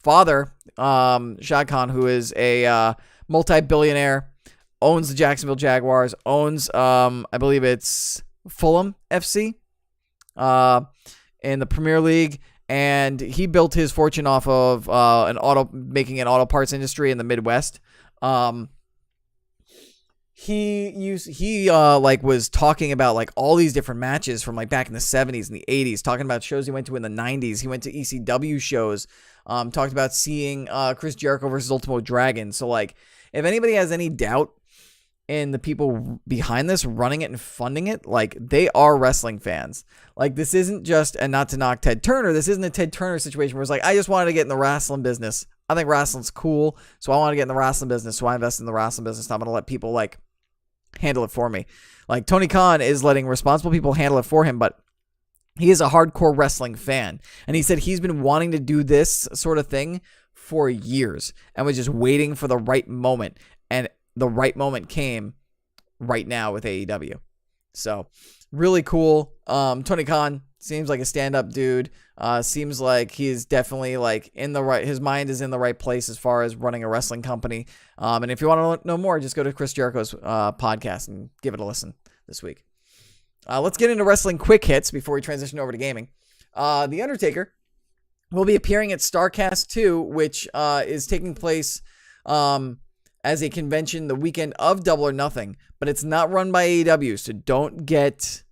father, Shad Khan, who is a multi-billionaire, owns the Jacksonville Jaguars, owns I believe it's Fulham FC in the Premier League, and he built his fortune off of making an auto parts industry in the Midwest. He was talking about like all these different matches from like back in the 70s and the 80s, talking about shows he went to in the 90s. He went to ECW shows, talked about seeing Chris Jericho versus Ultimo Dragon. So like, if anybody has any doubt in the people behind this, running it and funding it, like they are wrestling fans. Like this isn't just, and not to knock Ted Turner, this isn't a Ted Turner situation where it's like, I just wanted to get in the wrestling business. I think wrestling's cool, so I want to get in the wrestling business, so I invest in the wrestling business. I'm going to let people, like, handle it for me. Like, Tony Khan is letting responsible people handle it for him, but he is a hardcore wrestling fan, and he said he's been wanting to do this sort of thing for years and was just waiting for the right moment, and the right moment came right now with AEW. So, really cool. Tony Khan seems like a stand-up dude. Seems like he's definitely, like, in the right, his mind is in the right place as far as running a wrestling company. And if you want to know more, just go to Chris Jericho's podcast and give it a listen this week. Let's get into wrestling quick hits before we transition over to gaming. The Undertaker will be appearing at StarCast 2, which is taking place as a convention the weekend of Double or Nothing, but it's not run by AEW, so don't get...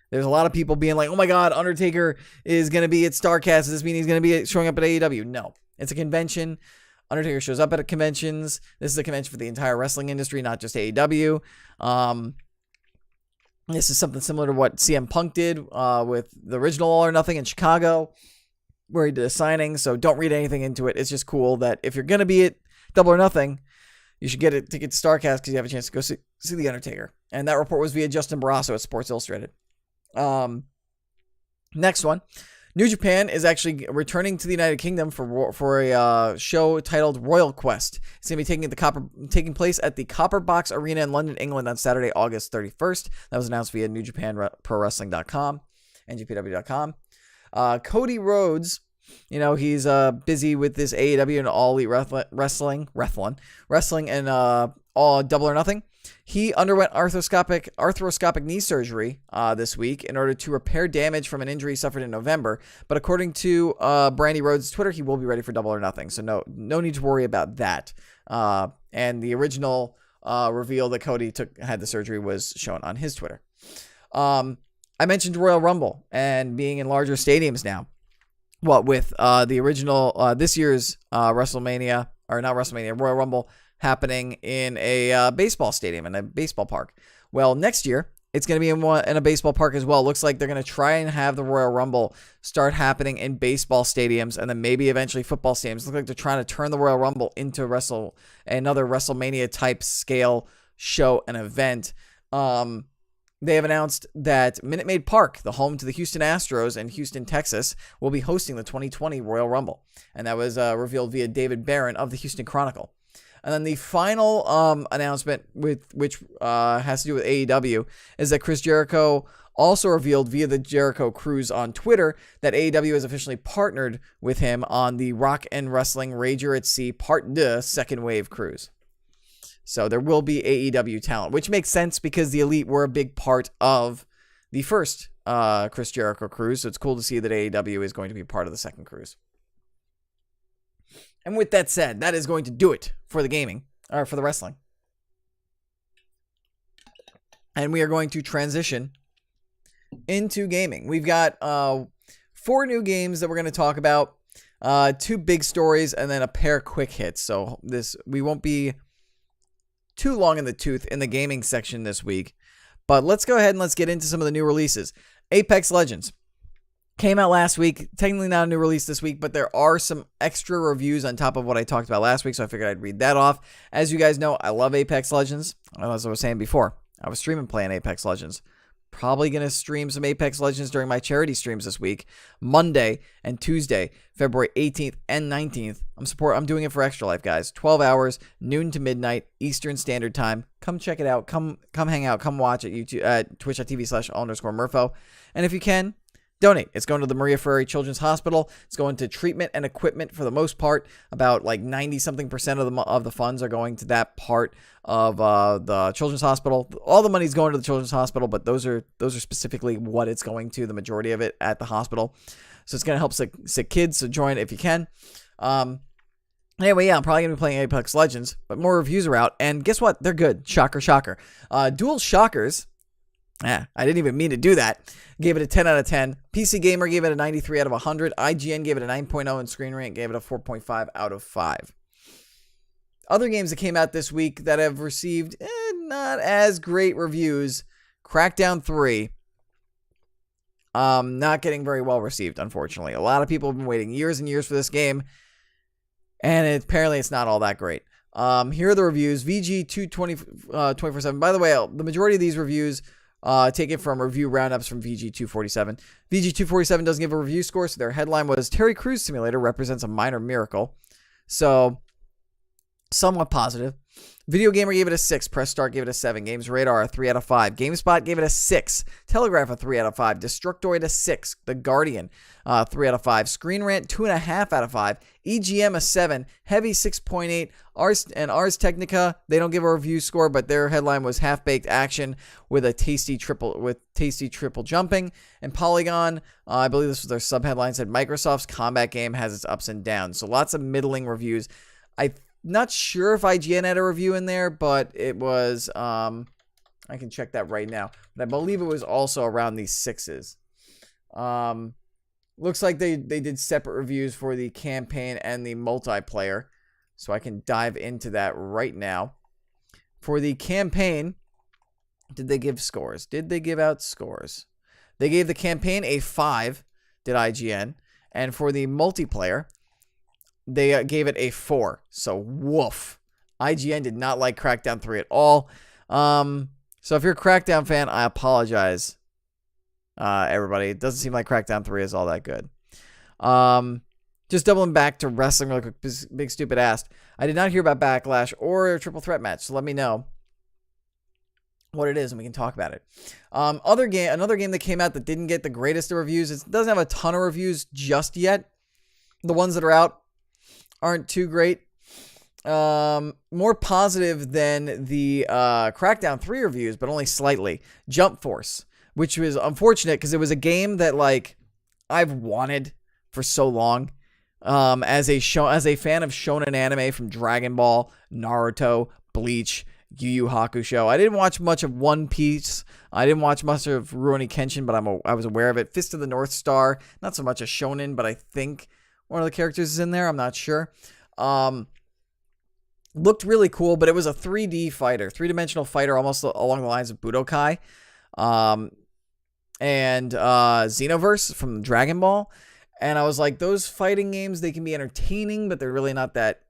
There's a lot of people being like, oh my God, Undertaker is going to be at StarCast. Does this mean he's going to be showing up at AEW? No, it's a convention. Undertaker shows up at conventions. This is a convention for the entire wrestling industry, not just AEW. This is something similar to what CM Punk did with the original All or Nothing in Chicago, where he did a signing. So don't read anything into it. It's just cool that if you're going to be at Double or Nothing, you should get a ticket to StarCast because you have a chance to go see The Undertaker. And that report was via Justin Barrasso at Sports Illustrated. Next one. New Japan is actually returning to the United Kingdom for a show titled Royal Quest. It's going to be taking place at the Copper Box Arena in London, England on Saturday, August 31st. That was announced via NewJapanProWrestling.com, NJPW.com. Cody Rhodes, you know, he's busy with this AEW and All Elite Wrestling and all Double or Nothing. He underwent arthroscopic knee surgery this week in order to repair damage from an injury suffered in November. But according to Brandy Rhodes' Twitter, he will be ready for Double or Nothing. So no need to worry about that. And the original reveal that Cody had the surgery was shown on his Twitter. I mentioned Royal Rumble and being in larger stadiums now. What with the original this year's Royal Rumble happening in a baseball stadium, in a baseball park. Well, next year, it's going to be in a baseball park as well. Looks like they're going to try and have the Royal Rumble start happening in baseball stadiums and then maybe eventually football stadiums. Looks like they're trying to turn the Royal Rumble into another WrestleMania type scale show and event. They have announced that Minute Maid Park, the home to the Houston Astros in Houston, Texas, will be hosting the 2020 Royal Rumble. And that was revealed via David Barron of the Houston Chronicle. And then the final announcement, which has to do with AEW, is that Chris Jericho also revealed via the Jericho Cruise on Twitter that AEW has officially partnered with him on the Rock and Wrestling Rager at Sea Part 2 Second Wave Cruise. So there will be AEW talent, which makes sense because the Elite were a big part of the first Chris Jericho Cruise. So it's cool to see that AEW is going to be part of the second cruise. And with that said, that is going to do it for the gaming, or for the wrestling. And we are going to transition into gaming. We've got 4 new games that we're going to talk about, 2 big stories, and then a pair of quick hits. So we won't be too long in the tooth in the gaming section this week. But let's go ahead and let's get into some of the new releases. Apex Legends came out last week. Technically not a new release this week, but there are some extra reviews on top of what I talked about last week, so I figured I'd read that off. As you guys know, I love Apex Legends. As I was saying before, I was streaming playing Apex Legends. Probably going to stream some Apex Legends during my charity streams this week, Monday and Tuesday, February 18th and 19th. I'm doing it for Extra Life, guys. 12 hours, noon to midnight, Eastern Standard Time. Come check it out. Come hang out. Come watch at YouTube at twitch.tv/all_Murpho. And if you can, donate. It's going to the Maria Ferrari Children's Hospital. It's going to treatment and equipment for the most part. About like 90-something% of the funds are going to that part of the Children's Hospital. All the money's going to the Children's Hospital, but those are specifically what it's going to, the majority of it at the hospital. So it's going to help sick kids, so join if you can. Anyway, yeah, I'm probably going to be playing Apex Legends, but more reviews are out, and guess what? They're good. Shocker, shocker. Dual Shockers. I didn't even mean to do that. Gave it a 10 out of 10. PC Gamer gave it a 93 out of 100. IGN gave it a 9.0, and Screen Rant gave it a 4.5 out of 5. Other games that came out this week that have received not as great reviews. Crackdown 3. Not getting very well received, unfortunately. A lot of people have been waiting years and years for this game. and apparently it's not all that great. Here are the reviews. VG 224/7. By the way, the majority of these reviews taken from review roundups from VG 247. VG 247 doesn't give a review score, so their headline was Terry Crews Simulator represents a minor miracle. So, somewhat positive. Video Gamer gave it a 6. Press Start gave it a 7. Games Radar a 3 out of 5. GameSpot gave it a 6. Telegraph a 3 out of 5. Destructoid a 6. The Guardian 3 out of 5. Screen Rant 2.5 out of 5. EGM a 7. Heavy 6.8. Ars Technica, they don't give a review score, but their headline was half-baked action with tasty triple jumping. And Polygon, I believe this was their sub-headline, said Microsoft's combat game has its ups and downs. So lots of middling reviews. I'm not sure if IGN had a review in there, but it was, I can check that right now. But I believe it was also around these 6s. Looks like they did separate reviews for the campaign and the multiplayer. So I can dive into that right now. For the campaign, did they give scores? Did they give out scores? They gave the campaign a 5, did IGN. And for the multiplayer, they gave it a 4. So, woof. IGN did not like Crackdown 3 at all. So, if you're a Crackdown fan, I apologize, everybody. It doesn't seem like Crackdown 3 is all that good. Just doubling back to wrestling really quick. Big Stupid asked, I did not hear about Backlash or a triple threat match, so let me know what it is and we can talk about it. Another game that came out that didn't get the greatest of reviews. It doesn't have a ton of reviews just yet. The ones that are out aren't too great. More positive than the Crackdown 3 reviews, but only slightly. Jump Force, which was unfortunate because it was a game that like I've wanted for so long. As a fan of shonen anime from Dragon Ball, Naruto, Bleach, Yu Yu Hakusho. I didn't watch much of One Piece. I didn't watch much of Rurouni Kenshin, but I was aware of it. Fist of the North Star, not so much a shonen, but I think one of the characters is in there. I'm not sure. Looked really cool, but it was a 3D fighter, 3-dimensional fighter, almost along the lines of Budokai, and Xenoverse from Dragon Ball. And I was like, those fighting games, they can be entertaining, but they're really not that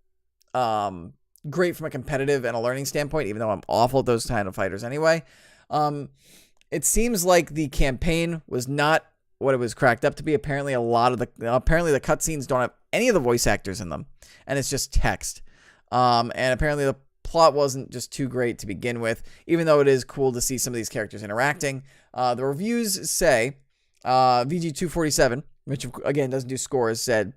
great from a competitive and a learning standpoint, even though I'm awful at those kind of fighters anyway. It seems like the campaign was not what it was cracked up to be. Apparently, apparently the cutscenes don't have any of the voice actors in them, and it's just text. And apparently the plot wasn't just too great to begin with, even though it is cool to see some of these characters interacting. The reviews say, VG247, which again doesn't do scores, said,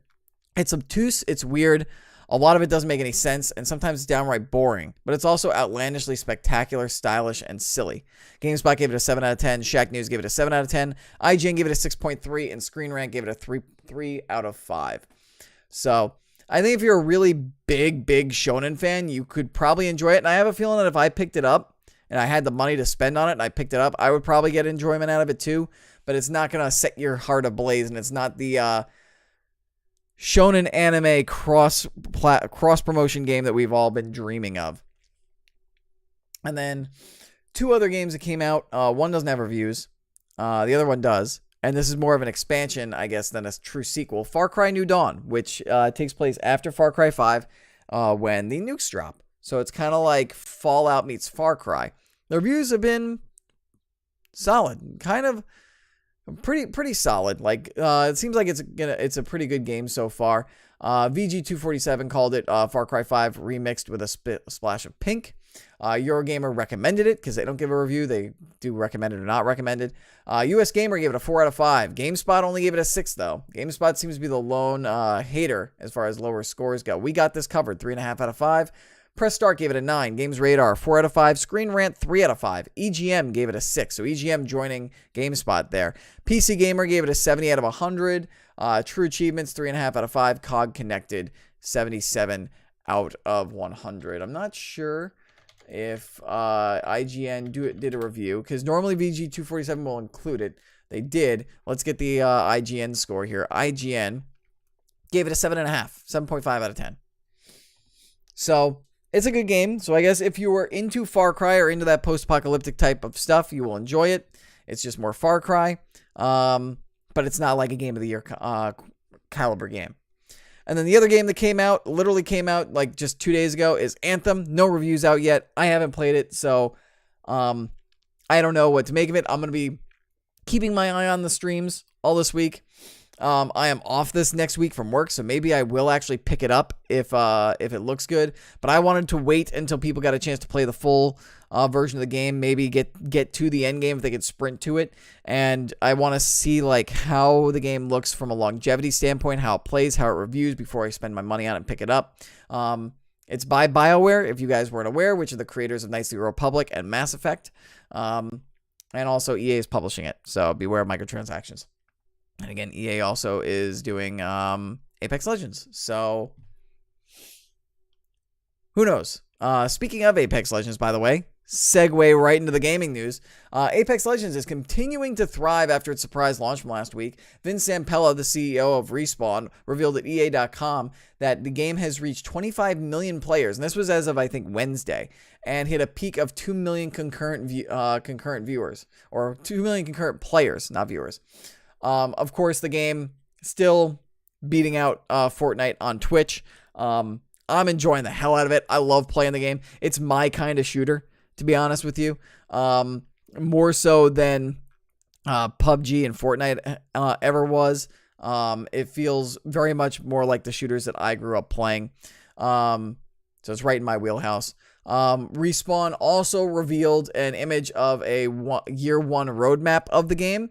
it's obtuse, it's weird, a lot of it doesn't make any sense, and sometimes it's downright boring, but it's also outlandishly spectacular, stylish, and silly. GameSpot gave it a 7 out of 10, Shack News gave it a 7 out of 10, IGN gave it a 6.3, and Screen Rant gave it a 3 out of 5. So, I think if you're a really big shonen fan, you could probably enjoy it, and I have a feeling that if I picked it up, and I had the money to spend on it, and I picked it up, I would probably get enjoyment out of it too. But it's not going to set your heart ablaze, and it's not the shonen anime cross-promotion game that we've all been dreaming of. And then 2 other games that came out. One doesn't have reviews. The other one does. And this is more of an expansion, I guess, than a true sequel. Far Cry New Dawn, which takes place after Far Cry 5 when the nukes drop. So it's kind of like Fallout meets Far Cry. The reviews have been solid. Kind of pretty solid. Like it seems like it's a pretty good game so far. VG247 called it Far Cry 5 remixed with a splash of pink. Eurogamer recommended it because they don't give a review. They do recommend it or not recommended. US Gamer gave it a 4 out of 5. GameSpot only gave it a 6 though. GameSpot seems to be the lone hater as far as lower scores go. We got this covered, 3.5 out of 5. Press Start gave it a 9. Games Radar, 4 out of 5. Screen Rant, 3 out of 5. EGM gave it a 6. So EGM joining GameSpot there. PC Gamer gave it a 70 out of 100. True Achievements, 3.5 out of 5. COG Connected, 77 out of 100. I'm not sure if IGN did a review, because normally VG247 will include it. They did. Let's get the IGN score here. IGN gave it a 7.5. 7.5 out of 10. So it's a good game. So I guess if you were into Far Cry or into that post-apocalyptic type of stuff, you will enjoy it. It's just more Far Cry. But it's not like a Game of the Year caliber game. And then the other game that literally came out like just 2 days ago, is Anthem. No reviews out yet. I haven't played it, so I don't know what to make of it. I'm going to be keeping my eye on the streams all this week. I am off this next week from work, so maybe I will actually pick it up if it looks good. But I wanted to wait until people got a chance to play the full version of the game, maybe get to the end game if they could sprint to it. And I want to see like how the game looks from a longevity standpoint, how it plays, how it reviews before I spend my money on it and pick it up. It's by BioWare, if you guys weren't aware, which are the creators of Knights of the Republic and Mass Effect. And also EA is publishing it, so beware of microtransactions. And again, EA also is doing Apex Legends. So, who knows? Speaking of Apex Legends, by the way, segue right into the gaming news. Apex Legends is continuing to thrive after its surprise launch from last week. Vince Zampella, the CEO of Respawn, revealed at EA.com that the game has reached 25 million players. And this was as of, I think, Wednesday. And hit a peak of 2 million concurrent viewers. Or 2 million concurrent players, not viewers. Of course, the game still beating out Fortnite on Twitch. I'm enjoying the hell out of it. I love playing the game. It's my kind of shooter, to be honest with you. More so than PUBG and Fortnite ever was. It feels very much more like the shooters that I grew up playing. So it's right in my wheelhouse. Respawn also revealed an image of a year one roadmap of the game.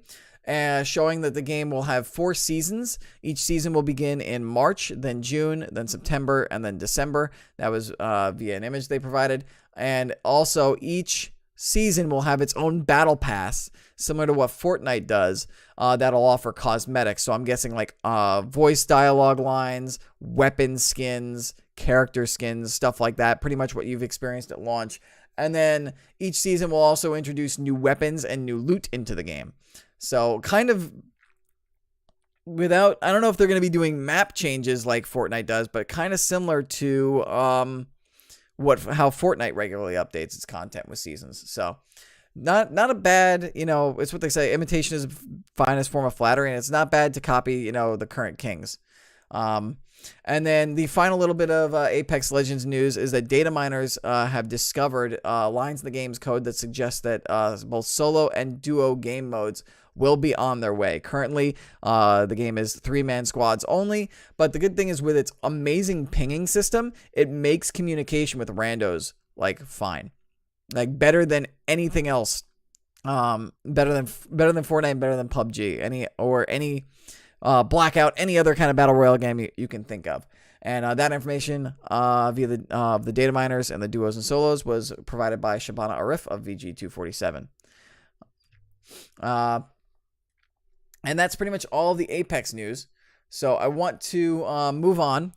Showing that the game will have 4 seasons. Each season will begin in March, then June, then September, and then December. That was via an image they provided. And also, each season will have its own battle pass, similar to what Fortnite does, that'll offer cosmetics. So I'm guessing like voice dialogue lines, weapon skins, character skins, stuff like that. Pretty much what you've experienced at launch. And then each season will also introduce new weapons and new loot into the game. So kind of I don't know if they're going to be doing map changes like Fortnite does, but kind of similar to how Fortnite regularly updates its content with seasons. So not a bad, it's what they say, imitation is the finest form of flattery, and it's not bad to copy, the current kings. And then the final little bit of Apex Legends news is that data miners have discovered lines in the game's code that suggest that both solo and duo game modes will be on their way. Currently, the game is 3-man squads only, but the good thing is with its amazing pinging system, it makes communication with randos, like, fine. Like, better than anything else. Better than Fortnite, better than PUBG, any Blackout, any other kind of battle royale game you can think of. And that information via the data miners and the duos and solos was provided by Shabana Arif of VG247. And that's pretty much all of the Apex news. So I want to move on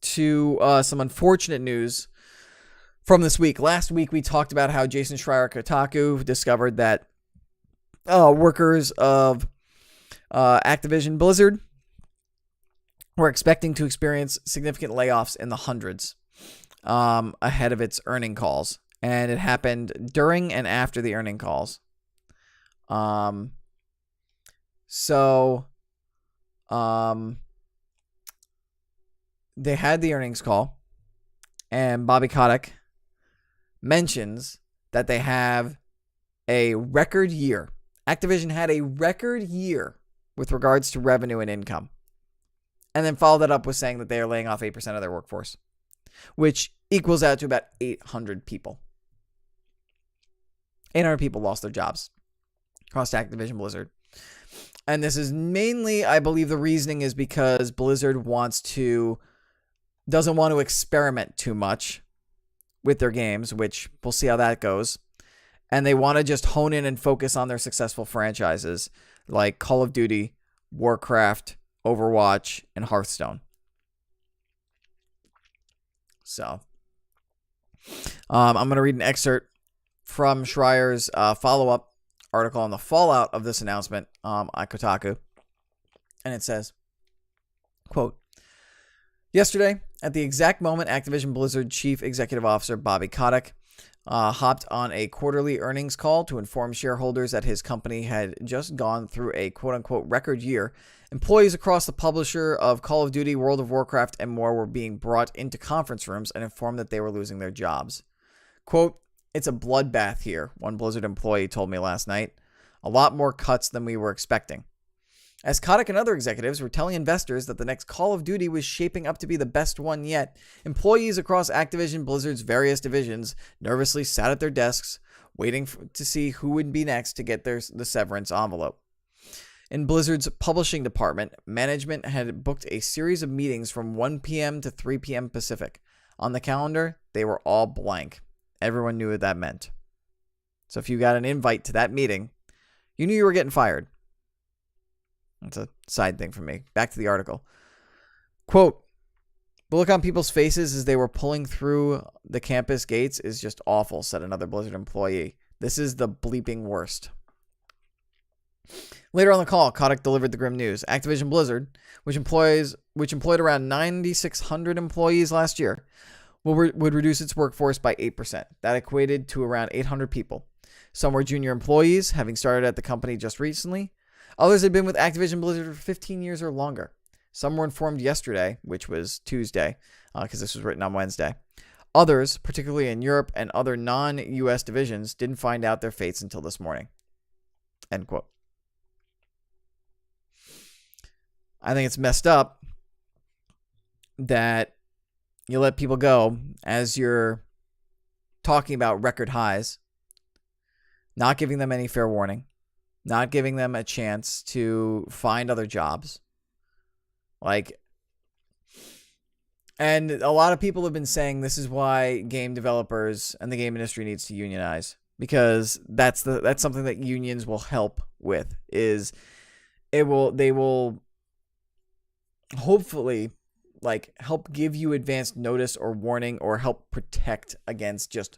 to some unfortunate news from this week. Last week we talked about how Jason Schreier at Kotaku discovered that workers of Activision Blizzard were expecting to experience significant layoffs in the hundreds ahead of its earning calls. And it happened during and after the earning calls. They had the earnings call, and Bobby Kotick mentions that they have a record year. Activision had a record year with regards to revenue and income. And then followed that up with saying that they are laying off 8% of their workforce, which equals out to about 800 people. 800 people lost their jobs across Activision Blizzard. And this is mainly, I believe the reasoning is because Blizzard doesn't want to experiment too much with their games, which we'll see how that goes. And they want to just hone in and focus on their successful franchises like Call of Duty, Warcraft, Overwatch, and Hearthstone. So, I'm going to read an excerpt from Schreier's follow-up article on the fallout of this announcement at Kotaku. And it says, quote, "Yesterday, at the exact moment Activision Blizzard Chief Executive Officer Bobby Kotick hopped on a quarterly earnings call to inform shareholders that his company had just gone through a quote-unquote record year. Employees across the publisher of Call of Duty, World of Warcraft, and more were being brought into conference rooms and informed that they were losing their jobs. Quote, "It's a bloodbath here," one Blizzard employee told me last night. "A lot more cuts than we were expecting." As Kotick and other executives were telling investors that the next Call of Duty was shaping up to be the best one yet, employees across Activision Blizzard's various divisions nervously sat at their desks, waiting to see who would be next to get the severance envelope. In Blizzard's publishing department, management had booked a series of meetings from 1 p.m. to 3 p.m. Pacific. On the calendar, they were all blank. Everyone knew what that meant. So if you got an invite to that meeting, you knew you were getting fired. That's a side thing for me. Back to the article. Quote, "The look on people's faces as they were pulling through the campus gates is just awful," said another Blizzard employee. "This is the bleeping worst." Later on the call, Kotick delivered the grim news. Activision Blizzard, which employed around 9,600 employees last year, would reduce its workforce by 8%. That equated to around 800 people. Some were junior employees, having started at the company just recently. Others had been with Activision Blizzard for 15 years or longer. Some were informed yesterday, which was Tuesday, because this was written on Wednesday. Others, particularly in Europe and other non-U.S. divisions, didn't find out their fates until this morning. End quote. I think it's messed up that you let people go as you're talking about record highs, not giving them any fair warning, not giving them a chance to find other jobs. And a lot of people have been saying this is why game developers and the game industry needs to unionize, because that's something that unions will help with. They will hopefully help give you advanced notice or warning, or help protect against just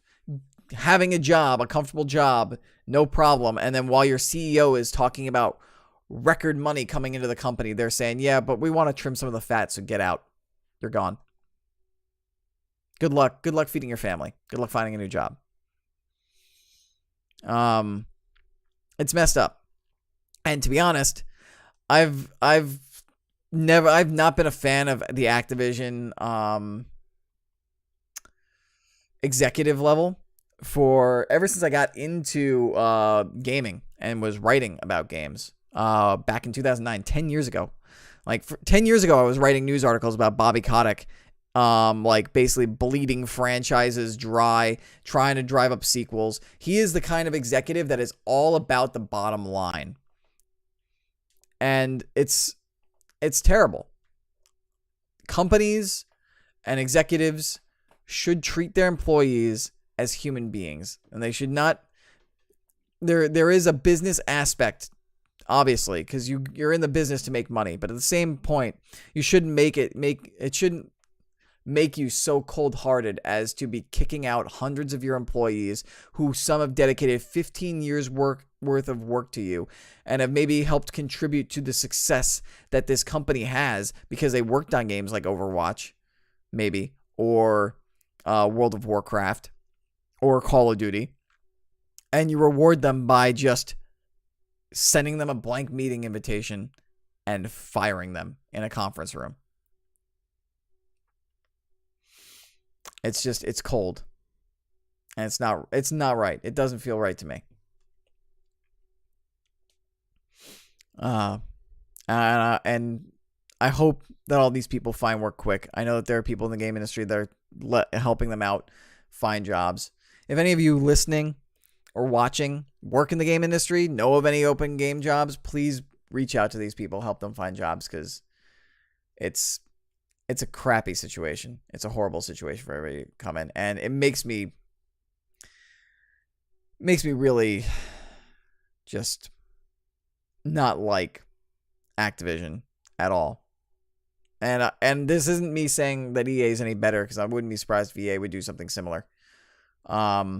having a job, a comfortable job, no problem. And then while your CEO is talking about record money coming into the company, they're saying, "Yeah, but we want to trim some of the fat, so get out. You're gone. Good luck. Good luck feeding your family. Good luck finding a new job." It's messed up. And to be honest, I've not been a fan of the Activision executive level ever since I got into gaming and was writing about games back in 2009, 10 years ago. 10 years ago, I was writing news articles about Bobby Kotick, basically bleeding franchises dry, trying to drive up sequels. He is the kind of executive that is all about the bottom line. And it's terrible. Companies and executives should treat their employees as human beings, and they should not. There is a business aspect, obviously, because you're in the business to make money, but at the same point, you shouldn't it shouldn't make you so cold-hearted as to be kicking out hundreds of your employees who some have dedicated 15 years worth of work to you and have maybe helped contribute to the success that this company has because they worked on games like Overwatch, maybe, or World of Warcraft, or Call of Duty, and you reward them by just sending them a blank meeting invitation and firing them in a conference room. It's cold. And it's not right. It doesn't feel right to me. And I hope that all these people find work quick. I know that there are people in the game industry that are helping them out find jobs. If any of you listening or watching work in the game industry, know of any open game jobs, please reach out to these people, help them find jobs, because it's a crappy situation. It's a horrible situation for everybody to come in, and it makes me really just not like Activision at all. And this isn't me saying that EA is any better, because I wouldn't be surprised if EA would do something similar. Yeah.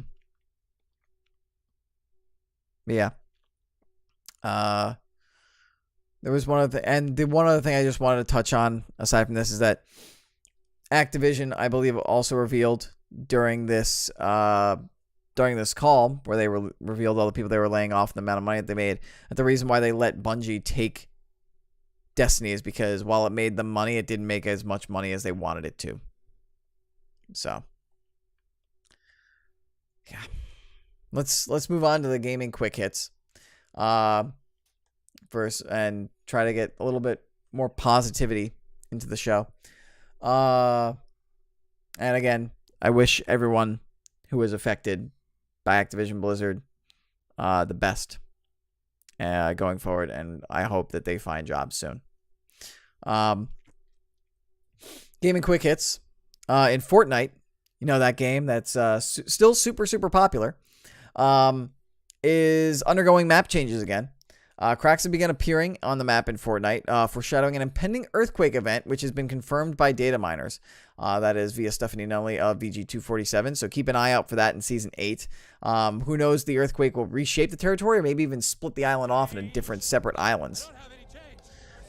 There was one other thing I just wanted to touch on aside from this is that Activision, I believe, also revealed during this during this call where they revealed all the people they were laying off and the amount of money that they made, that the reason why they let Bungie take Destiny is because while it made them money, it didn't make as much money as they wanted it to. So, yeah. Let's move on to the gaming quick hits first and try to get a little bit more positivity into the show. And again, I wish everyone who was affected by Activision Blizzard the best going forward, and I hope that they find jobs soon. Gaming quick hits in Fortnite, you know, that game that's still super popular, is undergoing map changes again. Cracks have begun appearing on the map in Fortnite, foreshadowing an impending earthquake event, which has been confirmed by data miners. That is via Stephanie Nunley of VG247. So keep an eye out for that in Season 8. Who knows, the earthquake will reshape the territory or maybe even split the island off into different separate islands.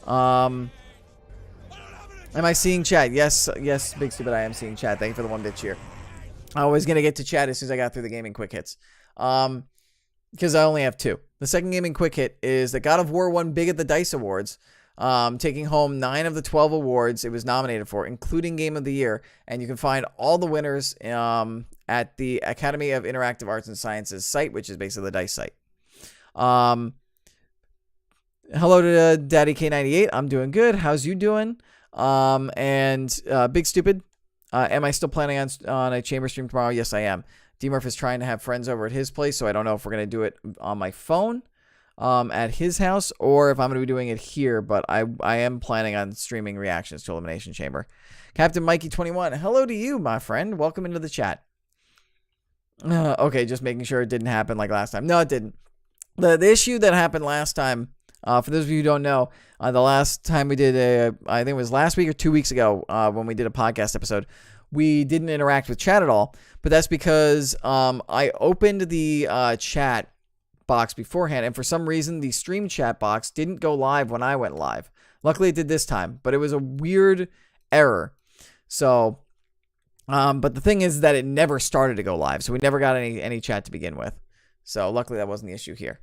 Am I seeing chat? Yes, Big Stupid, I am seeing chat. Thank you for the 1-bit cheer. I was going to get to chat as soon as I got through the gaming quick hits. Because I only have 2. The second gaming quick hit is that God of War won big at the DICE Awards, taking home 9 of the 12 awards it was nominated for, including Game of the Year. And you can find all the winners at the Academy of Interactive Arts and Sciences site, which is basically the DICE site. Hello to Daddy K98. I'm doing good. How's you doing? And Big Stupid, am I still planning on a chamber stream tomorrow? Yes, I am. DMurph is trying to have friends over at his place, so I don't know if we're going to do it on my phone at his house or if I'm going to be doing it here, but I am planning on streaming reactions to Elimination Chamber. Captain Mikey21, hello to you, my friend. Welcome into the chat. Okay, just making sure it didn't happen like last time. No, it didn't. The issue that happened last time, for those of you who don't know, the last time we did I think it was last week or 2 weeks ago when we did a podcast episode, we didn't interact with chat at all, but that's because I opened the chat box beforehand, and for some reason, the stream chat box didn't go live when I went live. Luckily, it did this time, but it was a weird error. So, but the thing is that it never started to go live, so we never got any chat to begin with. So, luckily, that wasn't the issue here.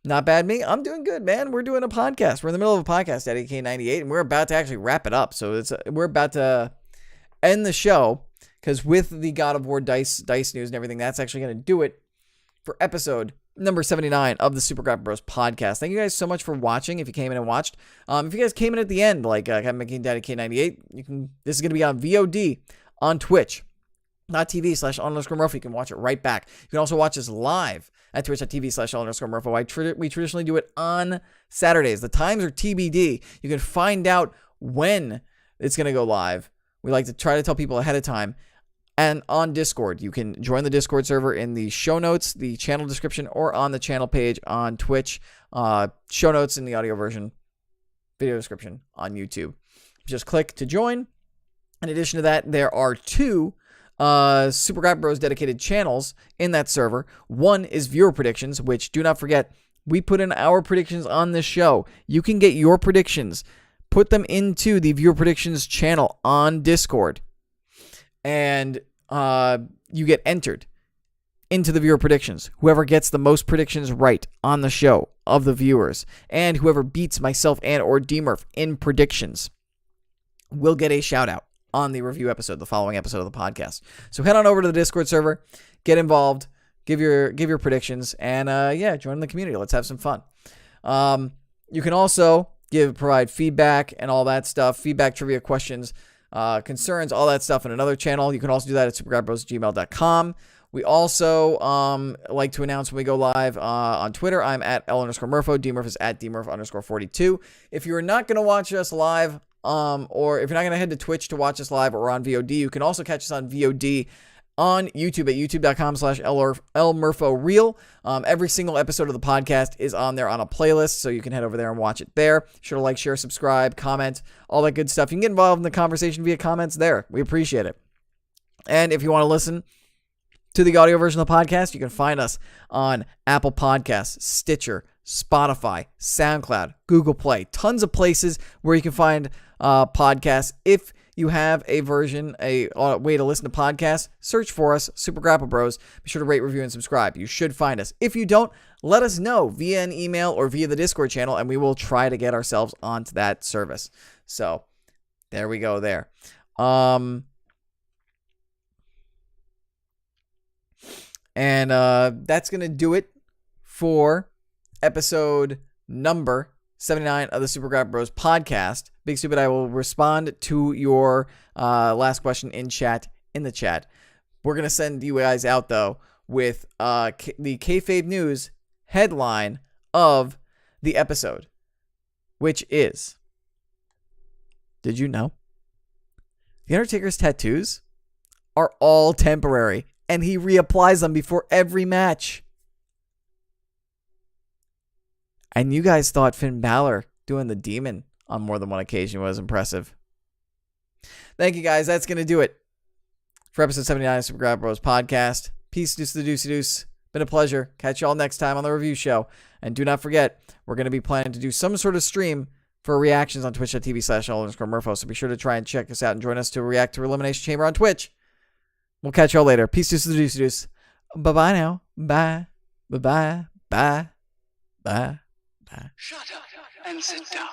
Not bad, me. I'm doing good, man. We're doing a podcast. We're in the middle of a podcast at AK98, and we're about to actually wrap it up. So, we're about to end the show, because with the God of War dice news and everything, that's actually going to do it for episode number 79 of the Super Grapple Bros podcast. Thank you guys so much for watching. If you came in and watched, if you guys came in at the end, like I'm making Daddy K98, this is going to be on VOD on Twitch.tv/Murpho. You can watch it right back. You can also watch us live at Twitch.tv/Murpho. We traditionally do it on Saturdays. The times are TBD. You can find out when it's going to go live. We like to try to tell people ahead of time. And on Discord, you can join the Discord server in the show notes, the channel description, or on the channel page on Twitch. Show notes in the audio version, video description on YouTube. Just click to join. In addition to that, there are 2 Super Grapple Bros dedicated channels in that server. One is viewer predictions, which, do not forget, we put in our predictions on this show. You can get your predictions, put them into the viewer predictions channel on Discord, and you get entered into the viewer predictions. Whoever gets the most predictions right on the show of the viewers, and whoever beats myself and or DMurph in predictions, will get a shout out on the review episode, the following episode of the podcast. So head on over to the Discord server, get involved, give your predictions, and join the community. Let's have some fun. You can also provide feedback and all that stuff, feedback, trivia, questions, concerns, all that stuff in another channel. You can also do that at supergrappbros@gmail.com. We also like to announce when we go live on Twitter. I'm at L_Murpho. DMurph is at DMurph_42. If you're not going to watch us live, or if you're not going to head to Twitch to watch us live or on VOD, you can also catch us on VOD on YouTube at youtube.com/LMurphoReel. Every single episode of the podcast is on there on a playlist, so you can head over there and watch it there. Sure to like, share, subscribe, comment, all that good stuff. You can get involved in the conversation via comments there. We appreciate it. And if you want to listen to the audio version of the podcast, you can find us on Apple Podcasts, Stitcher, Spotify, SoundCloud, Google Play, tons of places where you can find podcasts if you have a version, a way to listen to podcasts, search for us, Super Grapple Bros. Be sure to rate, review, and subscribe. You should find us. If you don't, let us know via an email or via the Discord channel, and we will try to get ourselves onto that service. So there we go there. And that's going to do it for episode number 79 of the Super Grapple Bros podcast. Big Stupid, I will respond to your last question in the chat. We're going to send you guys out, though, with the Kayfabe News headline of the episode, which is, did you know The Undertaker's tattoos are all temporary, and he reapplies them before every match? And you guys thought Finn Balor doing the demon on more than one occasion was impressive. Thank you, guys. That's going to do it for episode 79 of Super Grapple Bros podcast. Peace, deuce, the deuce, deuce. Been a pleasure. Catch y'all next time on the review show. And do not forget, we're going to be planning to do some sort of stream for reactions on twitch.tv/all_Murpho. So be sure to try and check us out and join us to react to Elimination Chamber on Twitch. We'll catch y'all later. Peace, deuce, the deuce, deuce. Bye-bye now. Bye. Bye-bye. Bye. Bye. Bye. Shut up and sit down.